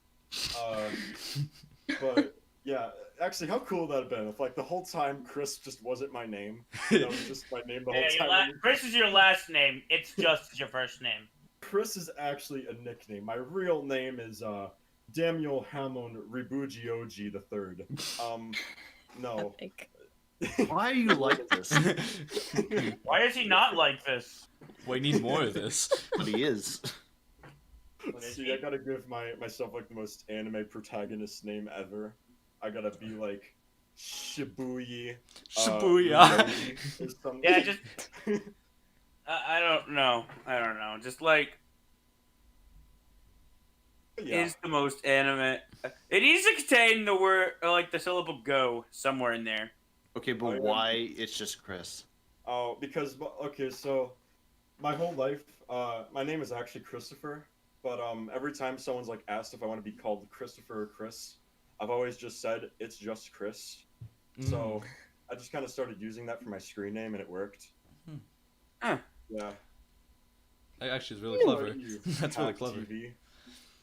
But yeah, actually, how cool would that have been if like the whole time Chris just wasn't my name. That was just my name the whole Yeah, time. Chris is your last name. It's just your first name. Chris is actually a nickname. My real name is Daniel Hamon Ribugioji III. No. Epic. Why are you like this? Why is he not like this? We need more of this. But he is. What is See, he? I gotta give myself like the most anime protagonist name ever. I gotta be like Shibuya. Shibuya. Ryoji or something. Yeah, just I don't know. Just like yeah. is the most anime. It needs to contain the word like the syllable "go" somewhere in there. Okay, but I am- why it's just Chris? Oh, because okay, so my whole life, my name is actually Christopher, but every time someone's like asked if I want to be called Christopher or Chris, I've always just said it's just Chris. So I just kind of started using that for my screen name, and it worked. Hmm. Huh. Yeah. That actually is really What clever. about you, That's really Hack clever. TV?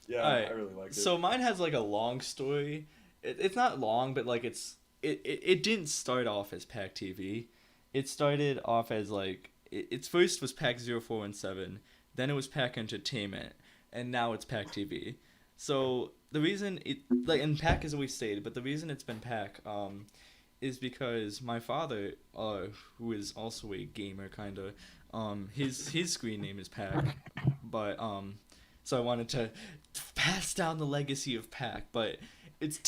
Yeah, Alright, I really like it. So mine has like a long story. It's not long, but like it didn't start off as Pack TV. It started off as like its first was Pack 0417, then it was Pack Entertainment, and now it's Pack TV. So the reason it like and Pack has always stayed, but the reason it's been Pack is because my father, who is also a gamer kinda, his screen name is Pack, but so I wanted to pass down the legacy of Pack, but it's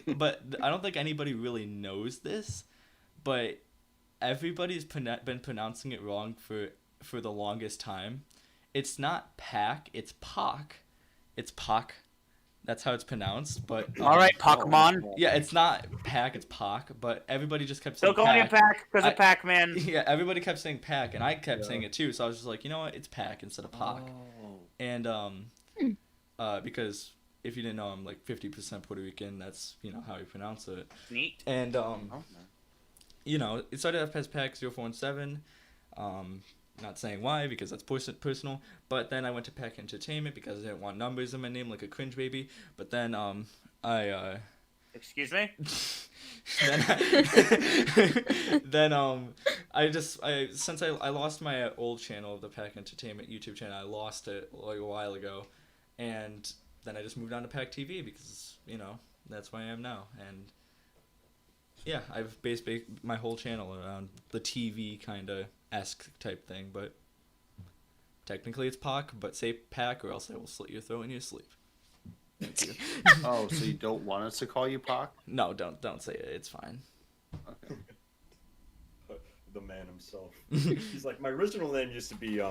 but I don't think anybody really knows this, but everybody's been pronouncing it wrong for the longest time. It's not Pack, it's Pac. It's Pac. That's how it's pronounced, but All right, Pokemon. yeah, it's not Pack, it's Pac, but everybody just kept Still saying calling it Pack. Pack because of Pac-Man. Yeah, everybody kept saying Pack, and I kept Yeah. saying it too, so I was just like, you know what, it's Pack instead of Pac. Oh. And because if you didn't know, I'm like 50% Puerto Rican. That's how you pronounce it. Neat. And Okay. it started off as Pack 0417. Not saying why because that's personal. But then I went to Pack Entertainment because I didn't want numbers in my name like a cringe baby. But then I Excuse me. then since I lost my old channel, the Pack Entertainment YouTube channel, I lost it like a while ago, and then I just moved on to Pack TV because that's where I am now, and yeah, I've based my whole channel around the TV kind of esque type thing, but technically it's Pac, but say Pack or else I will slit your throat in your sleep. Thank you. Oh, so you don't want us to call you Pac? No, don't say it. It's fine. Okay. The man himself. He's like, my original name used to be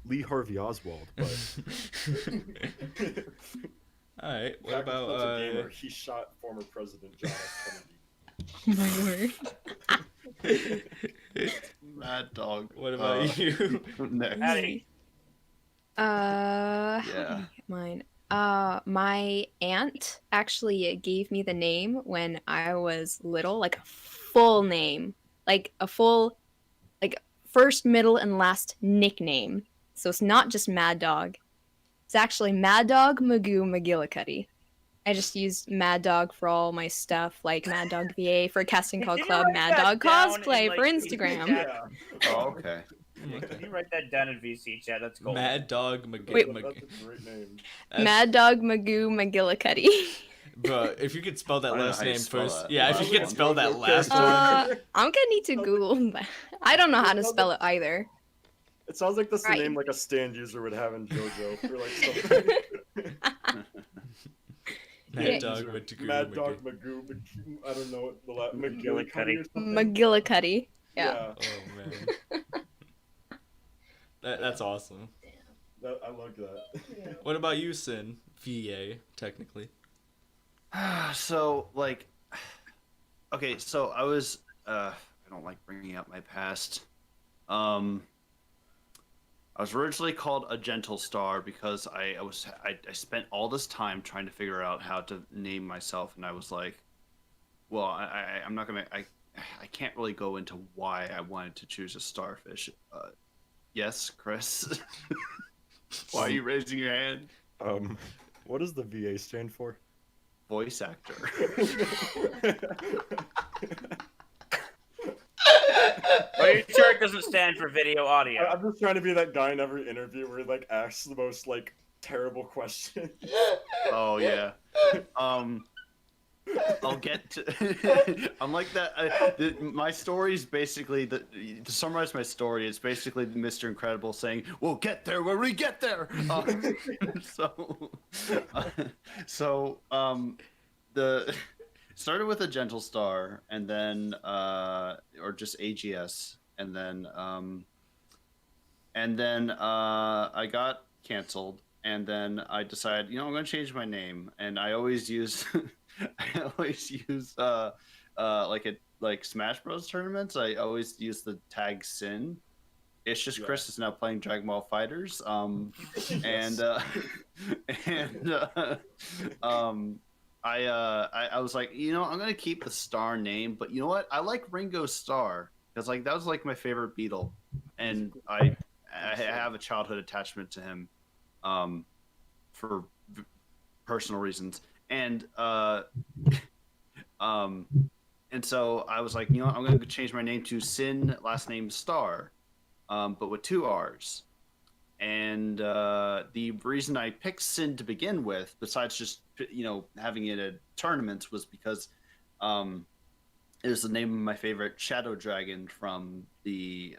Lee Harvey Oswald, but All right. What Pac about was a gamer. He shot former President John F. My word. Mad Dog. what about you? Next. Addie. Yeah. Mine. My aunt actually gave me the name when I was little, like a full name, like a full, like first, middle, and last nickname. So it's not just Mad Dog. It's actually Mad Dog Magoo McGillicuddy. I just used Mad Dog for all my stuff, like Mad Dog VA for Casting Call Did you Club, write Mad that Dog down Cosplay in, for like, Instagram. Yeah. Oh, okay. Yeah, can you write that down in VC chat? That's cool. Mad Dog Wait. That's a great name. Mad Dog Magoo McGillicuddy. Bro, if you could spell that I don't know last how you name spell first. that. Yeah, if you could spell that last one. I'm gonna need to Google that. I don't know how to spell it either. It sounds like that's the Right. name like a stand user would have in JoJo for like something. Mad Yeah. Dog Magoo Mad Dog McGee. Magoo. I don't know what the Latin McGillicuddy. or something. McGillicuddy. Yeah. Oh man. That's awesome. I like that. What about you, Sin? VA, technically. So, like, okay, so I was, I don't like bringing up my past. I was originally called a Gentle Star because I spent all this time trying to figure out how to name myself, and I was like, well, I'm not gonna, I can't really go into why I wanted to choose a starfish. Yes, Chris? Why are you raising your hand? What does the VA stand for? Voice actor. Are you sure it doesn't stand for video audio? I'm just trying to be that guy in every interview where he like asks the most like terrible question. Oh yeah. I'll get to. I'm like that. My story is basically to summarize my story. It's basically Mr. Incredible saying, "We'll get there when we get there." The started with a Gentle Star, and then or just AGS, and then I got canceled, and then I decided, I'm going to change my name, and I always use. Like Smash Bros tournaments. I always use the tag Sin. It's just Chris is now playing Dragon Ball Fighters. I was like, I'm gonna keep the Star name, but you know what? I like Ringo Starr because like that was like my favorite Beatle, and I have a childhood attachment to him, for personal reasons. And so I was like, I'm going to change my name to Sin, last name Star, but with 2 R's. And the reason I picked Sin to begin with, besides just having it at tournaments, was because it was the name of my favorite Shadow Dragon from the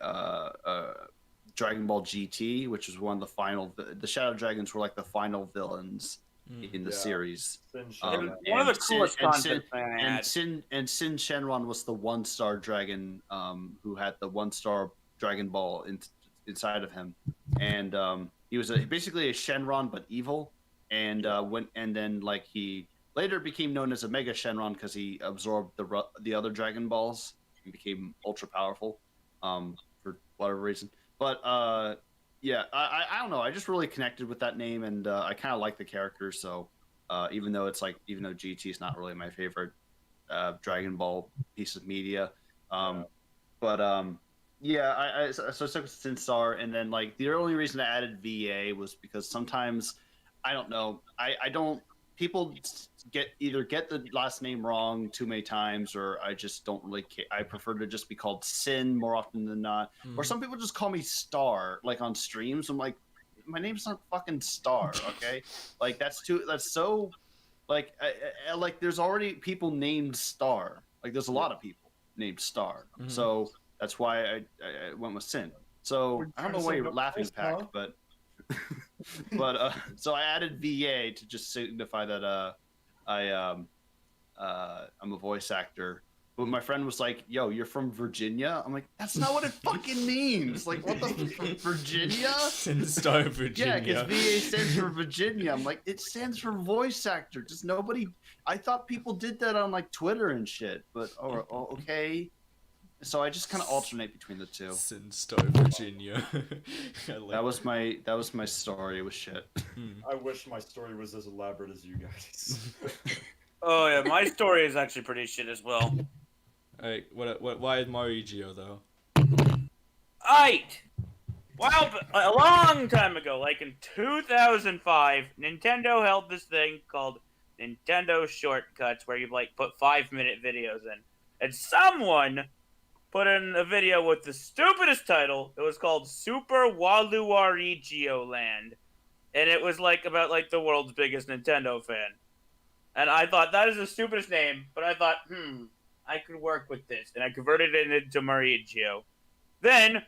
Dragon Ball GT, which was one of the final. The Shadow Dragons were like the final villains in the series. One of the coolest concepts I had. Sin Shenron was the 1-star dragon who had the 1-star Dragon Ball inside of him, and he was basically a Shenron but evil. And then he later became known as a Mega Shenron because he absorbed the other Dragon Balls and became ultra powerful for whatever reason. But yeah, I don't know. I just really connected with that name, and I kind of like the character. So even though GT is not really my favorite Dragon Ball piece of media, so I took Sin Star, and then the only reason I added VA was because sometimes I don't know. I don't. People get the last name wrong too many times, or I just don't really care. I prefer to just be called Sin more often than not. Or some people just call me Star, on streams. I'm like, my name's not fucking Star, okay? That's so, there's already people named Star. There's a lot of people named Star. So that's why I went with Sin. So I don't know why you're laughing, Pack, but But so I added VA to just signify that I'm a voice actor. But my friend was like, "Yo, you're from Virginia?" I'm like, "That's not what it fucking means. Like, what the Virginia?" Sinstar Yeah, Virginia. because VA stands for Virginia. I'm like, it stands for voice actor. Just nobody. I thought people did that on like Twitter and shit. But okay. So I just kind of alternate between the two. Sinstar Virginia. I like That was my story with shit. I wish my story was as elaborate as you guys. Oh yeah, my story is actually pretty shit as well. Alright, why Marigio though? Aight! Well, a long time ago, like in 2005, Nintendo held this thing called Nintendo Shortcuts, where you like put 5-minute videos in, and someone put in a video with the stupidest title. It was called Super Waluigi Land, and it was like about like the world's biggest Nintendo fan. And I thought that is the stupidest name, but I thought, I could work with this, and I converted it into Marigio. Then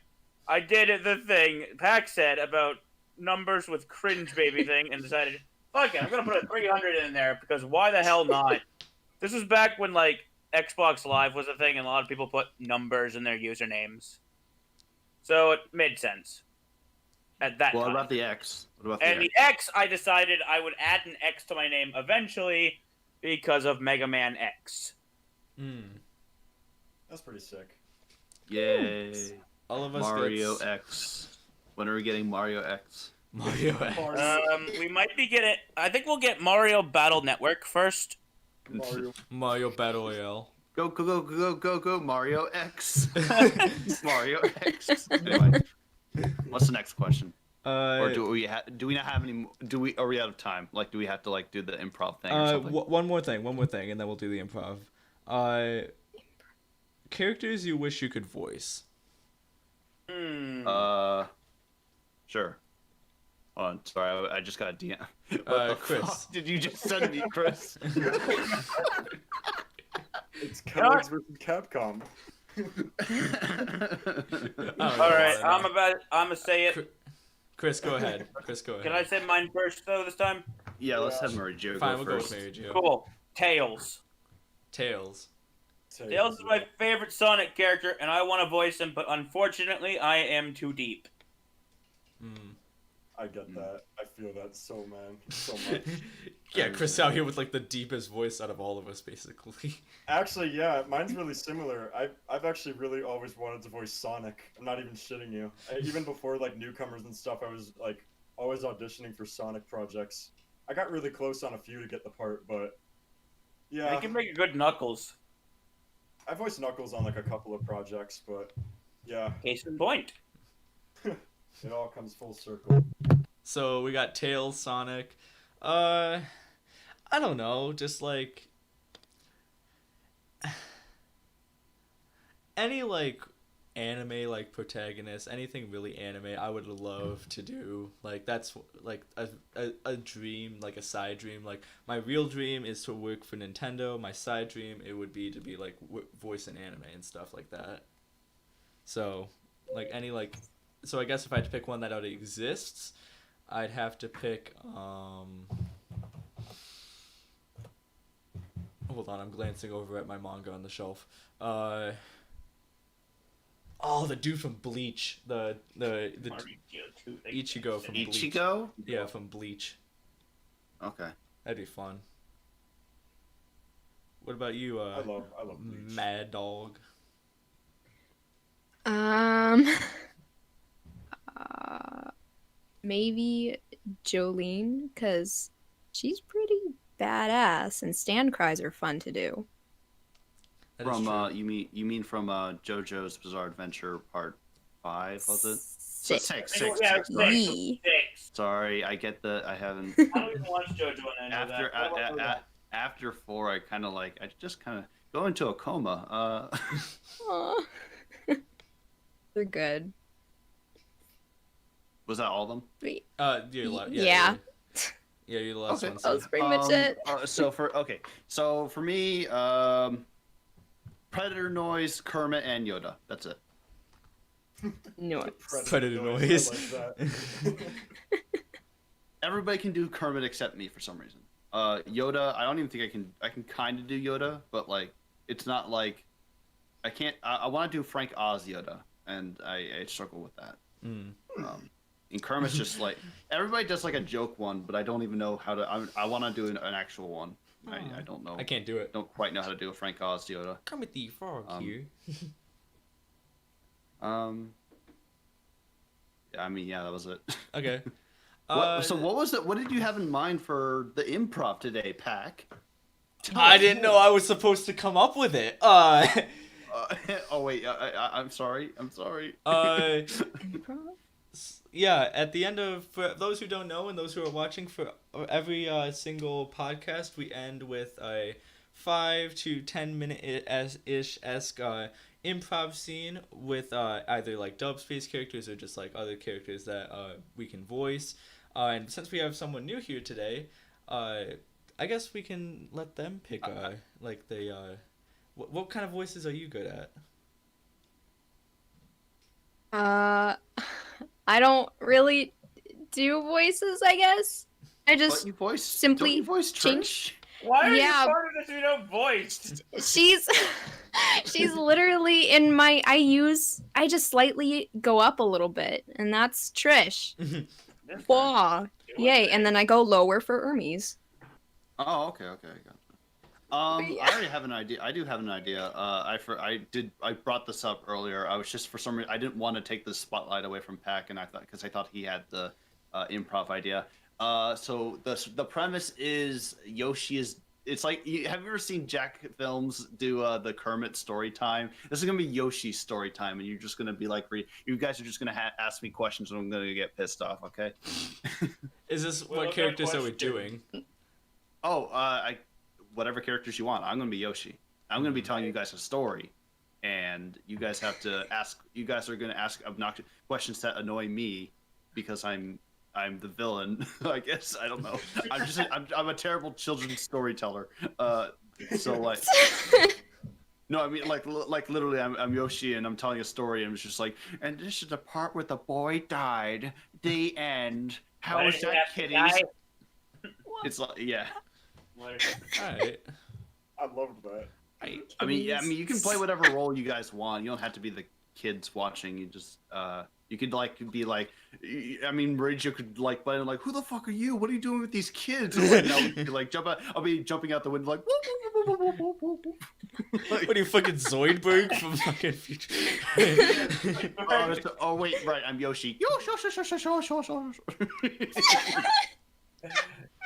I did the thing Pac said about numbers with cringe baby thing, and decided, fuck it, I'm gonna put a 300 in there because why the hell not? This was back when like Xbox Live was a thing, and a lot of people put numbers in their usernames, so it made sense at that What time. about the X? What about And the the X, I decided I would add an X to my name eventually because of Mega Man X. That's pretty sick. Yay! All of us Mario gets X. When are we getting Mario X? Mario X. We might be getting. I think we'll get Mario Battle Network first. Mario Battle Royale. Go, Mario X. Mario X. Anyway, what's the next question? Or do we not have any? Are we out of time? Like, do we have to like do the improv thing or something? One more thing, and then we'll do the improv. Characters you wish you could voice. Sure. Hold on, sorry, I just got a DM. What the Chris. fuck did you just send me, Chris? It's Kellogg's versus Capcom. All right, I'm gonna say it. Chris, go ahead. Can I say mine first though this time? Yeah, let's have Mary Jo Fine, go we'll first. go with Mary Jo. Cool. Tails. Tails. Tails is my favorite Sonic character, and I want to voice him, but unfortunately, I am too deep. I get that. I feel that so much. Yeah, Chris out here with like the deepest voice out of all of us, basically. Actually, yeah, mine's really similar. I've actually really always wanted to voice Sonic. I'm not even shitting you. Even before like Newcomers and stuff, I was like always auditioning for Sonic projects. I got really close on a few to get the part, but yeah. I can make a good Knuckles. I voiced Knuckles on like a couple of projects, but yeah, Case in point. it all comes full circle. So we got Tails, Sonic. I don't know, just like any like anime like protagonist, anything really anime, I would love to do. Like that's like a dream, like a side dream. Like my real dream is to work for Nintendo. My side dream it would be to be like voice in anime and stuff like that. So like any like, so I guess if I had to pick one that already exists, I'd have to pick hold on, I'm glancing over at my manga on the shelf. The dude from Bleach. The Ichigo from Bleach. Ichigo? Yeah, from Bleach. Okay. That'd be fun. What about you, I love Bleach. Mad Dog? Maybe Jolene, because she's pretty badass, and stand cries are fun to do. That is From true. you mean from JoJo's Bizarre Adventure Part 5, was it? Six. Six. Yeah, Sorry. Yee. Six. Sorry, I get the I haven't I don't even watch JoJo, and I know that. after 4 I kind of like I just kind of go into a coma. Aw. They're good. Was that all of them? Wait, You're yeah. Yeah, you're the last Okay. one. That was pretty much it. So for me, Predator Noise, Kermit, and Yoda. That's it. No. Predator noise. I like that. everybody can do Kermit except me for some reason. Yoda, I don't even think I can kind of do Yoda, but like it's not like I can't. I want to do Frank Oz Yoda, and I struggle with that. And Kermit's just like everybody does like a joke one, but I don't even know how to. I want to do an actual one. I don't know. I can't do it. Don't quite know how to do a Frank Oz Yoda. Kermit the Frog here. I mean, yeah, that was it. Okay. So what was it? What did you have in mind for the improv today, Pac? I didn't know I was supposed to come up with it. Oh wait, I'm sorry. Yeah, at the end of, for those who don't know and those who are watching, for every single podcast, we end with a 5 to 10 minute-ish esque improv scene with either like dub space characters or just like other characters that we can voice. And since we have someone new here today, I guess we can let them pick like the what kind of voices are you good at? I don't really do voices, I guess. I just simply change. Why are Yeah. you part of this if you don't voice? She's literally in my I just slightly go up a little bit, and that's Trish. Wah. Yay, and then I go lower for Hermes. Oh, okay, I got I already have an idea. I do have an idea. I brought this up earlier. I was just for some reason I didn't want to take the spotlight away from Pac, and I thought he had the improv idea. So the premise is Yoshi is. It's like have you ever seen Jack films do the Kermit story time? This is gonna be Yoshi's story time, and you're just gonna be like, you guys are just gonna ask me questions, and I'm gonna get pissed off. Okay. Is this what characters are we doing? Whatever characters you want. I'm gonna be Yoshi. I'm gonna be telling you guys a story, and you guys have to ask. You guys are gonna ask obnoxious questions that annoy me, because I'm the villain. I guess I don't know. I'm a terrible children's storyteller. So like, no, I mean like literally, I'm Yoshi, and I'm telling a story, and it's just like, and this is the part where the boy died. The end. How is that, kiddies? It's like, yeah. Alright. I loved that. I mean, you can play whatever role you guys want. You don't have to be the kids watching. You just, you could like be like, I mean, Rachel could like, who the fuck are you? What are you doing with these kids? And like, now we could like jump out. I'll be jumping out the window like, What are you, fucking Zoidberg from fucking Future? oh wait, right, I'm Yoshi.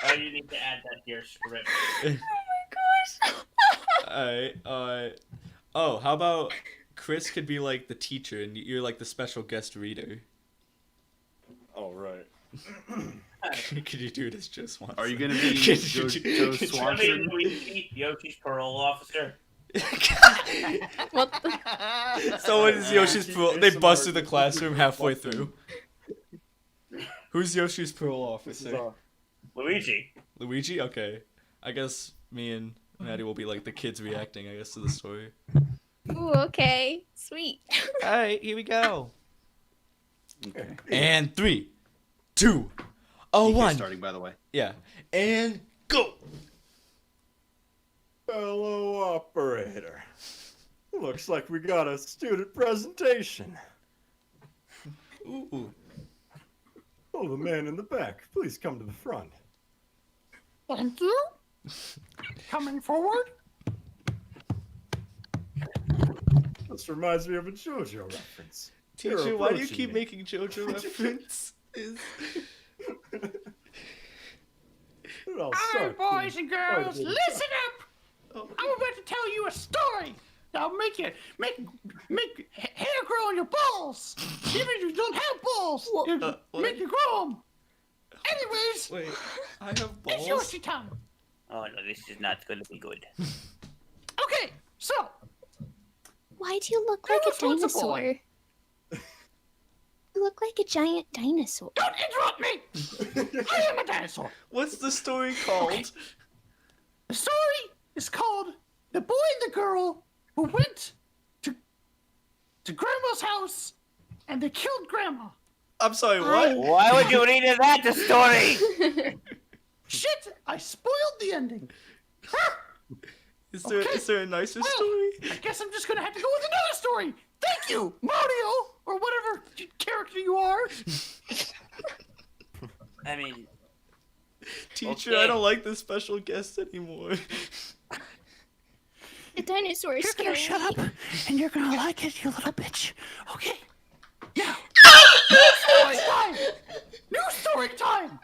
Oh, you need to add that to your script. Oh my gosh. Alright, oh, how about Chris could be like the teacher and you're like the special guest reader? All right. Could you do it as Joe Swanson? Are you gonna be Joe Swanson? Yoshi's parole officer. What the? Someone is Yoshi's parole. They bust through the classroom halfway through. Who's Yoshi's parole officer? Luigi. Luigi? Okay. I guess me and Maddie will be like the kids reacting, I guess, to the story. Ooh, okay. Sweet. Alright, here we go. Okay. And 3, 2, 1. Starting, by the way. Yeah. And go! Hello, operator. Looks like we got a student presentation. Ooh. Oh, the man in the back, please come to the front. Thank you. Coming forward. This reminds me of a JoJo reference. Teacher, You're why do you approaching keep me. making JoJo references? It all All right, starts boys in- and girls, Oh, listen up. I'm about to tell you a story. That'll make hair grow on your balls. Even if you don't have balls, it'll what? make you grow them. Anyways, Wait, I have it's balls? Yoshi time. Oh no, this is not going to be good. Okay, so Why do you look like Who's a once a dinosaur? boy? You look like a giant dinosaur. don't interrupt me. I am a dinosaur. What's the story called? The story is called "The Boy and the Girl Who Went to Grandma's House and They Killed Grandma." I'm sorry, what? Why would you read that the story? Shit! I spoiled the ending. Is there a nicer story? I guess I'm just gonna have to go with another story. Thank you, Mario, or whatever character you are. I mean, Teacher, Okay. I don't like this special guest anymore. The dinosaur is You're gonna scary. shut up, and you're gonna like it, you little bitch. Okay. Now, new story time.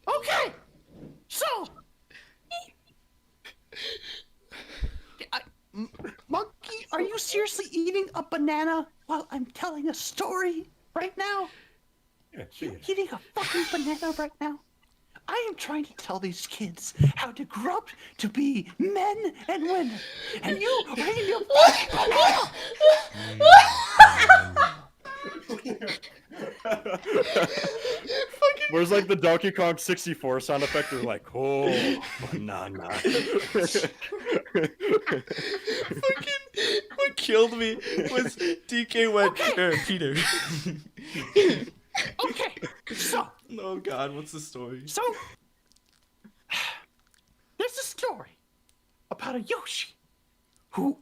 Okay. So, Monkey, are you seriously eating a banana while I'm telling a story right now? Yeah, You're eating a fucking banana right now? I am trying to tell these kids how to grow up to be men and women. And you are eating a fucking banana! Where's like the Donkey Kong 64 sound effect? They're like, oh, banana. Fucking, what killed me was DK went, Peter. Okay, so, Oh God, what's the story? there's a story about a Yoshi who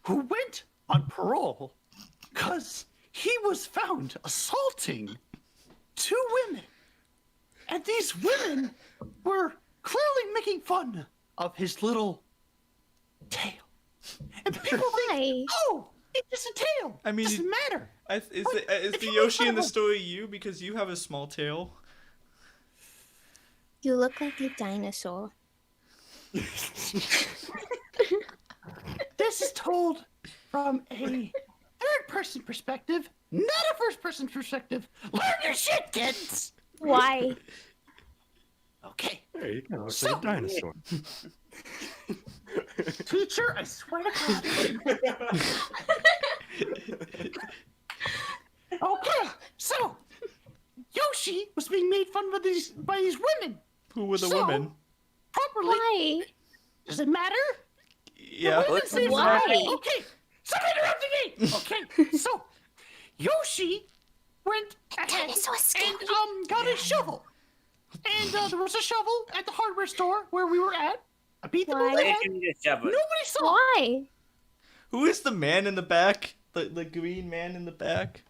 went on parole because he was found assaulting 2 women. And these women were clearly making fun of his little tail. And people think, Why? oh, it's just a tail. I mean, it doesn't matter. Is What? is If the you Yoshi make in the fun of story you because you have a small tail? You look like a dinosaur. This is told from a third-person perspective, not a first-person perspective. Learn your shit, kids. Why? Okay, Hey, you can look So- like a dinosaur. teacher, I swear to God. Okay, so Yoshi was being made fun of by these women. Who were the So- women? Properly, Why? does it matter? Yeah. The women say Why? Okay, stop interrupting me. Okay, so Yoshi went ahead Dinosaur scary. and got a shovel. And there was a shovel at the hardware store where we were at. I beat them Why? over the why head. did you just shove it? Nobody saw. Why? Who is the man in the back? The green man in the back?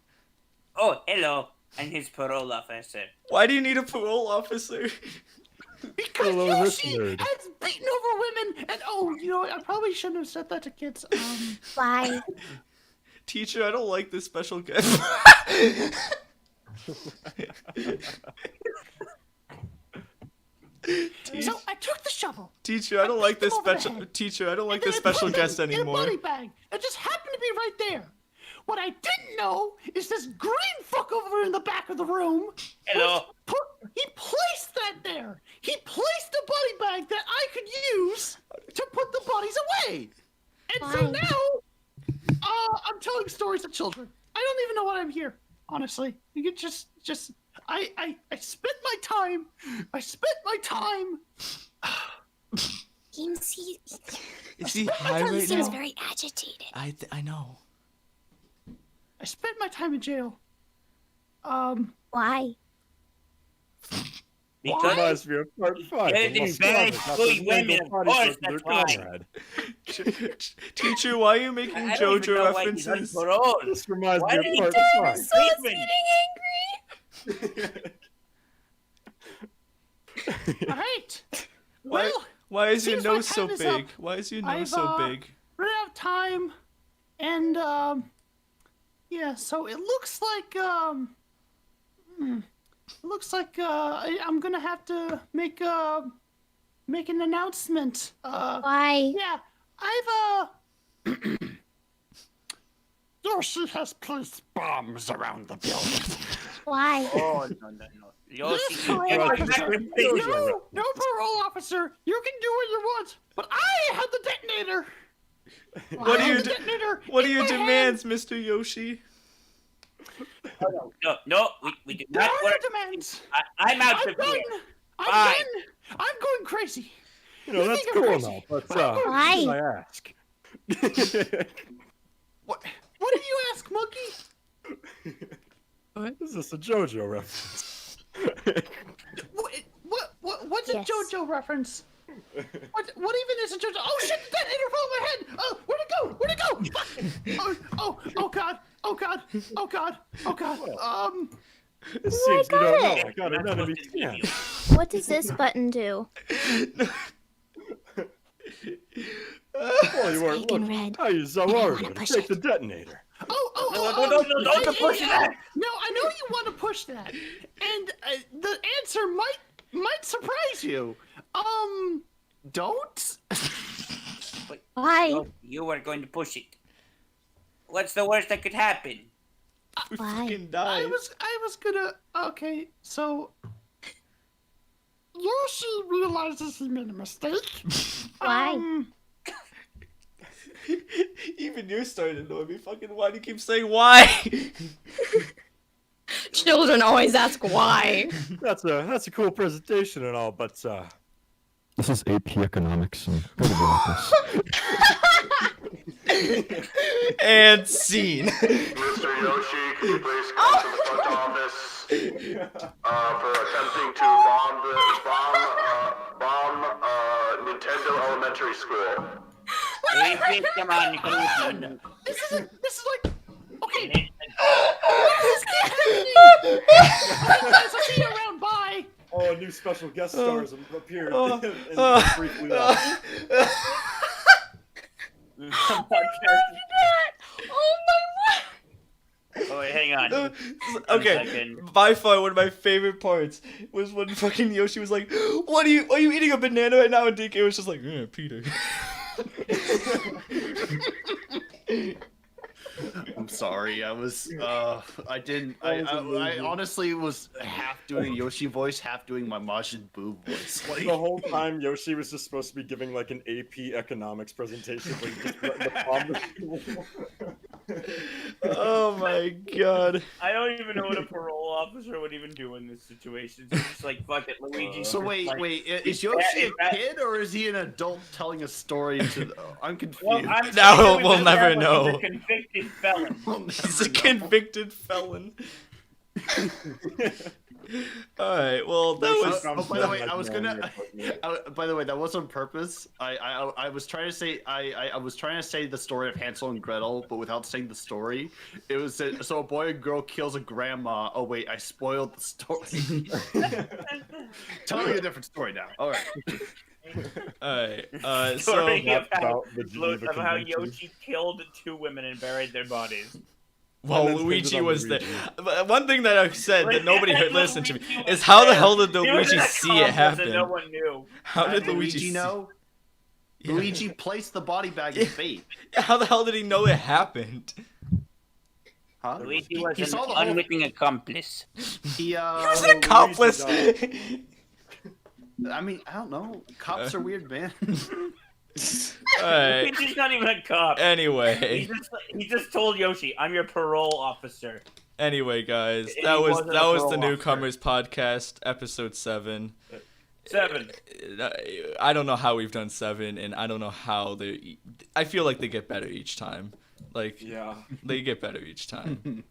Oh, hello. I'm his parole officer. Why do you need a parole officer? Because Hello, this Yoshi nerd. has beaten over women. And oh, you know what? I probably shouldn't have said that to kids. Why? Teacher, I don't like this special guest. So I took the shovel. Teacher, I don't like this Over the special. head. Teacher, I don't like and this then I special put them guest in a anymore. body bag. It just happened to be right there. What I didn't know is this green fuck over in the back of the room. Hello. He placed that there. He placed a body bag that I could use to put the bodies away. And so Why? now, I'm telling stories to children. I don't even know why I'm here. Honestly, you could just I spent my time. I spent my time. He seems, Is he my high time right seems now? very agitated. I know. I spent my time in jail. Why? Because Reminds me of part 5. Anything Los bad, Suaves, bully after women, Randall of Potty course, took their that's why. comrade. Teacher, why are you making I don't even JoJo know why he's on references? parole. This reminds Why me did he of do part 5. this? All right. Why, Well, why is your seems my nose so time is big? up. Why is your nose I've, so big? run out of time, and yeah. So it looks like I'm gonna have to make an announcement. Why? Yeah, I've Yoshi has placed bombs around the building. Why? Oh, no. Yoshi, No, you're Yoshi, not Yoshi. replacing- no parole officer. You can do what you want, but I have the detonator. What I are have your the de- detonator What are in your my hand. demands, Mr. Yoshi? No, we do There not are work. no demands. I'm out I'm of done. here. I'm Bye. done. I'm going crazy. You know, You that's think I'm cool crazy. now, but Why? should I ask? What did you ask, Monkey? Is this a JoJo reference? What's a Yes. JoJo reference? What even is a JoJo? Oh shit! That interval in my head. Oh, where'd it go? Where'd it go? Fuck. Oh god. Oh god. Oh god. Oh god. It seems you don't know. I got That's another supposed to give scan. you. What does this button do? Well, you weren't Taken looking. red. How you so I wanna ordered? push Take it. the detonator. No, don't push that. No, I know you want to push that, and the answer might surprise you. Don't. Why? No, you were going to push it. What's the worst that could happen? We Why? fucking died. I was gonna. Okay, so Yoshi realizes he made a mistake. Why? Even you're starting to annoy me. Fucking why do you keep saying why? Children always ask why. That's a cool presentation and all, but This is AP Economics. And go to the office. And scene. Mr. Yoshi, can you please come to the front office for attempting to bomb Nintendo Elementary School? Please, come on, you can This is like. Okay. listen. This can't happen. Okay, guys, I'll see you around. Bye. oh, new special guest stars have appeared Oh. and briefly left. Oh my Oh, wait, hang on. Okay, second. by far one of my favorite parts was when fucking Yoshi was like, are you eating a banana right now? And DK was just like, yeah, Peter. I'm sorry. I was. I didn't. I honestly was half doing a Yoshi voice, half doing my Majin Buu voice. Like, The whole time, Yoshi was just supposed to be giving like an AP economics presentation, but he just let the bomb. Oh my god. I don't even know what a parole officer would even do in this situation. He's just like, fuck it, Luigi. so wait, is Yoshi a kid or is he an adult telling a story to? I'm confused. Well, I'm Now saying we'll that never he's know. a convicted felon. He's a convicted felon. Alright, well, that was. Oh, by the way, I was gonna. By the way, that was on purpose. I was trying to say I was trying to say the story of Hansel and Gretel, but without saying the story. It was so a boy and girl kills a grandma. Oh wait, I spoiled the story. Tell me a different story now. All right. Alright, so. Story That's about about the Geneva of how Convention. Yoshi killed 2 women and buried their bodies. Well, And then Luigi pinned it on was there. Luigi. But one thing that I said that nobody And heard listened to me Luigi was is how the there. hell did He was Luigi an see it accomplice and No happen? one knew. How did Luigi Luigi see? know? Yeah. Luigi placed the body bag in fate. How the hell did he know it happened? Huh? Luigi was He an saw the whole. unwitting accomplice. He He was an Luigi accomplice. I mean, I don't know. Cops are weird, man. Alright. He's not even a cop. Anyway, He just told Yoshi, "I'm your parole officer." guys, He that was wasn't a the parole Newcomers Podcast, episode 7. 7. I don't know how we've done 7, and I don't know how they. I feel like they get better each time. Like Yeah, they get better each time.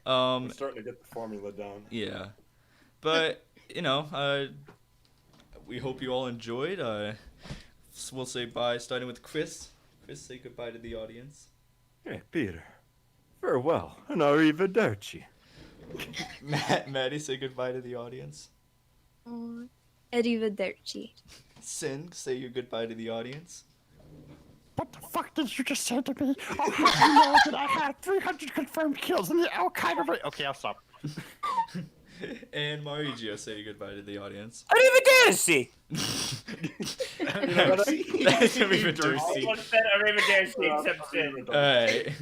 I'm starting to get the formula down. Yeah, but we hope you all enjoyed. We'll say bye, starting with Chris. Chris, say goodbye to the audience. Hey, Peter. Farewell, and arrivederci. Maddie, say goodbye to the audience. god. Arrivederci. Sin, say your goodbye to the audience. What the fuck did you just say to me? I'll have you know that I have 300 confirmed kills in the Al Qaeda. Okay, I'll stop. And Marigio, say goodbye to the audience. Arrivederci. Arrivederci. Everyone said arrivederci except Sin. Alright.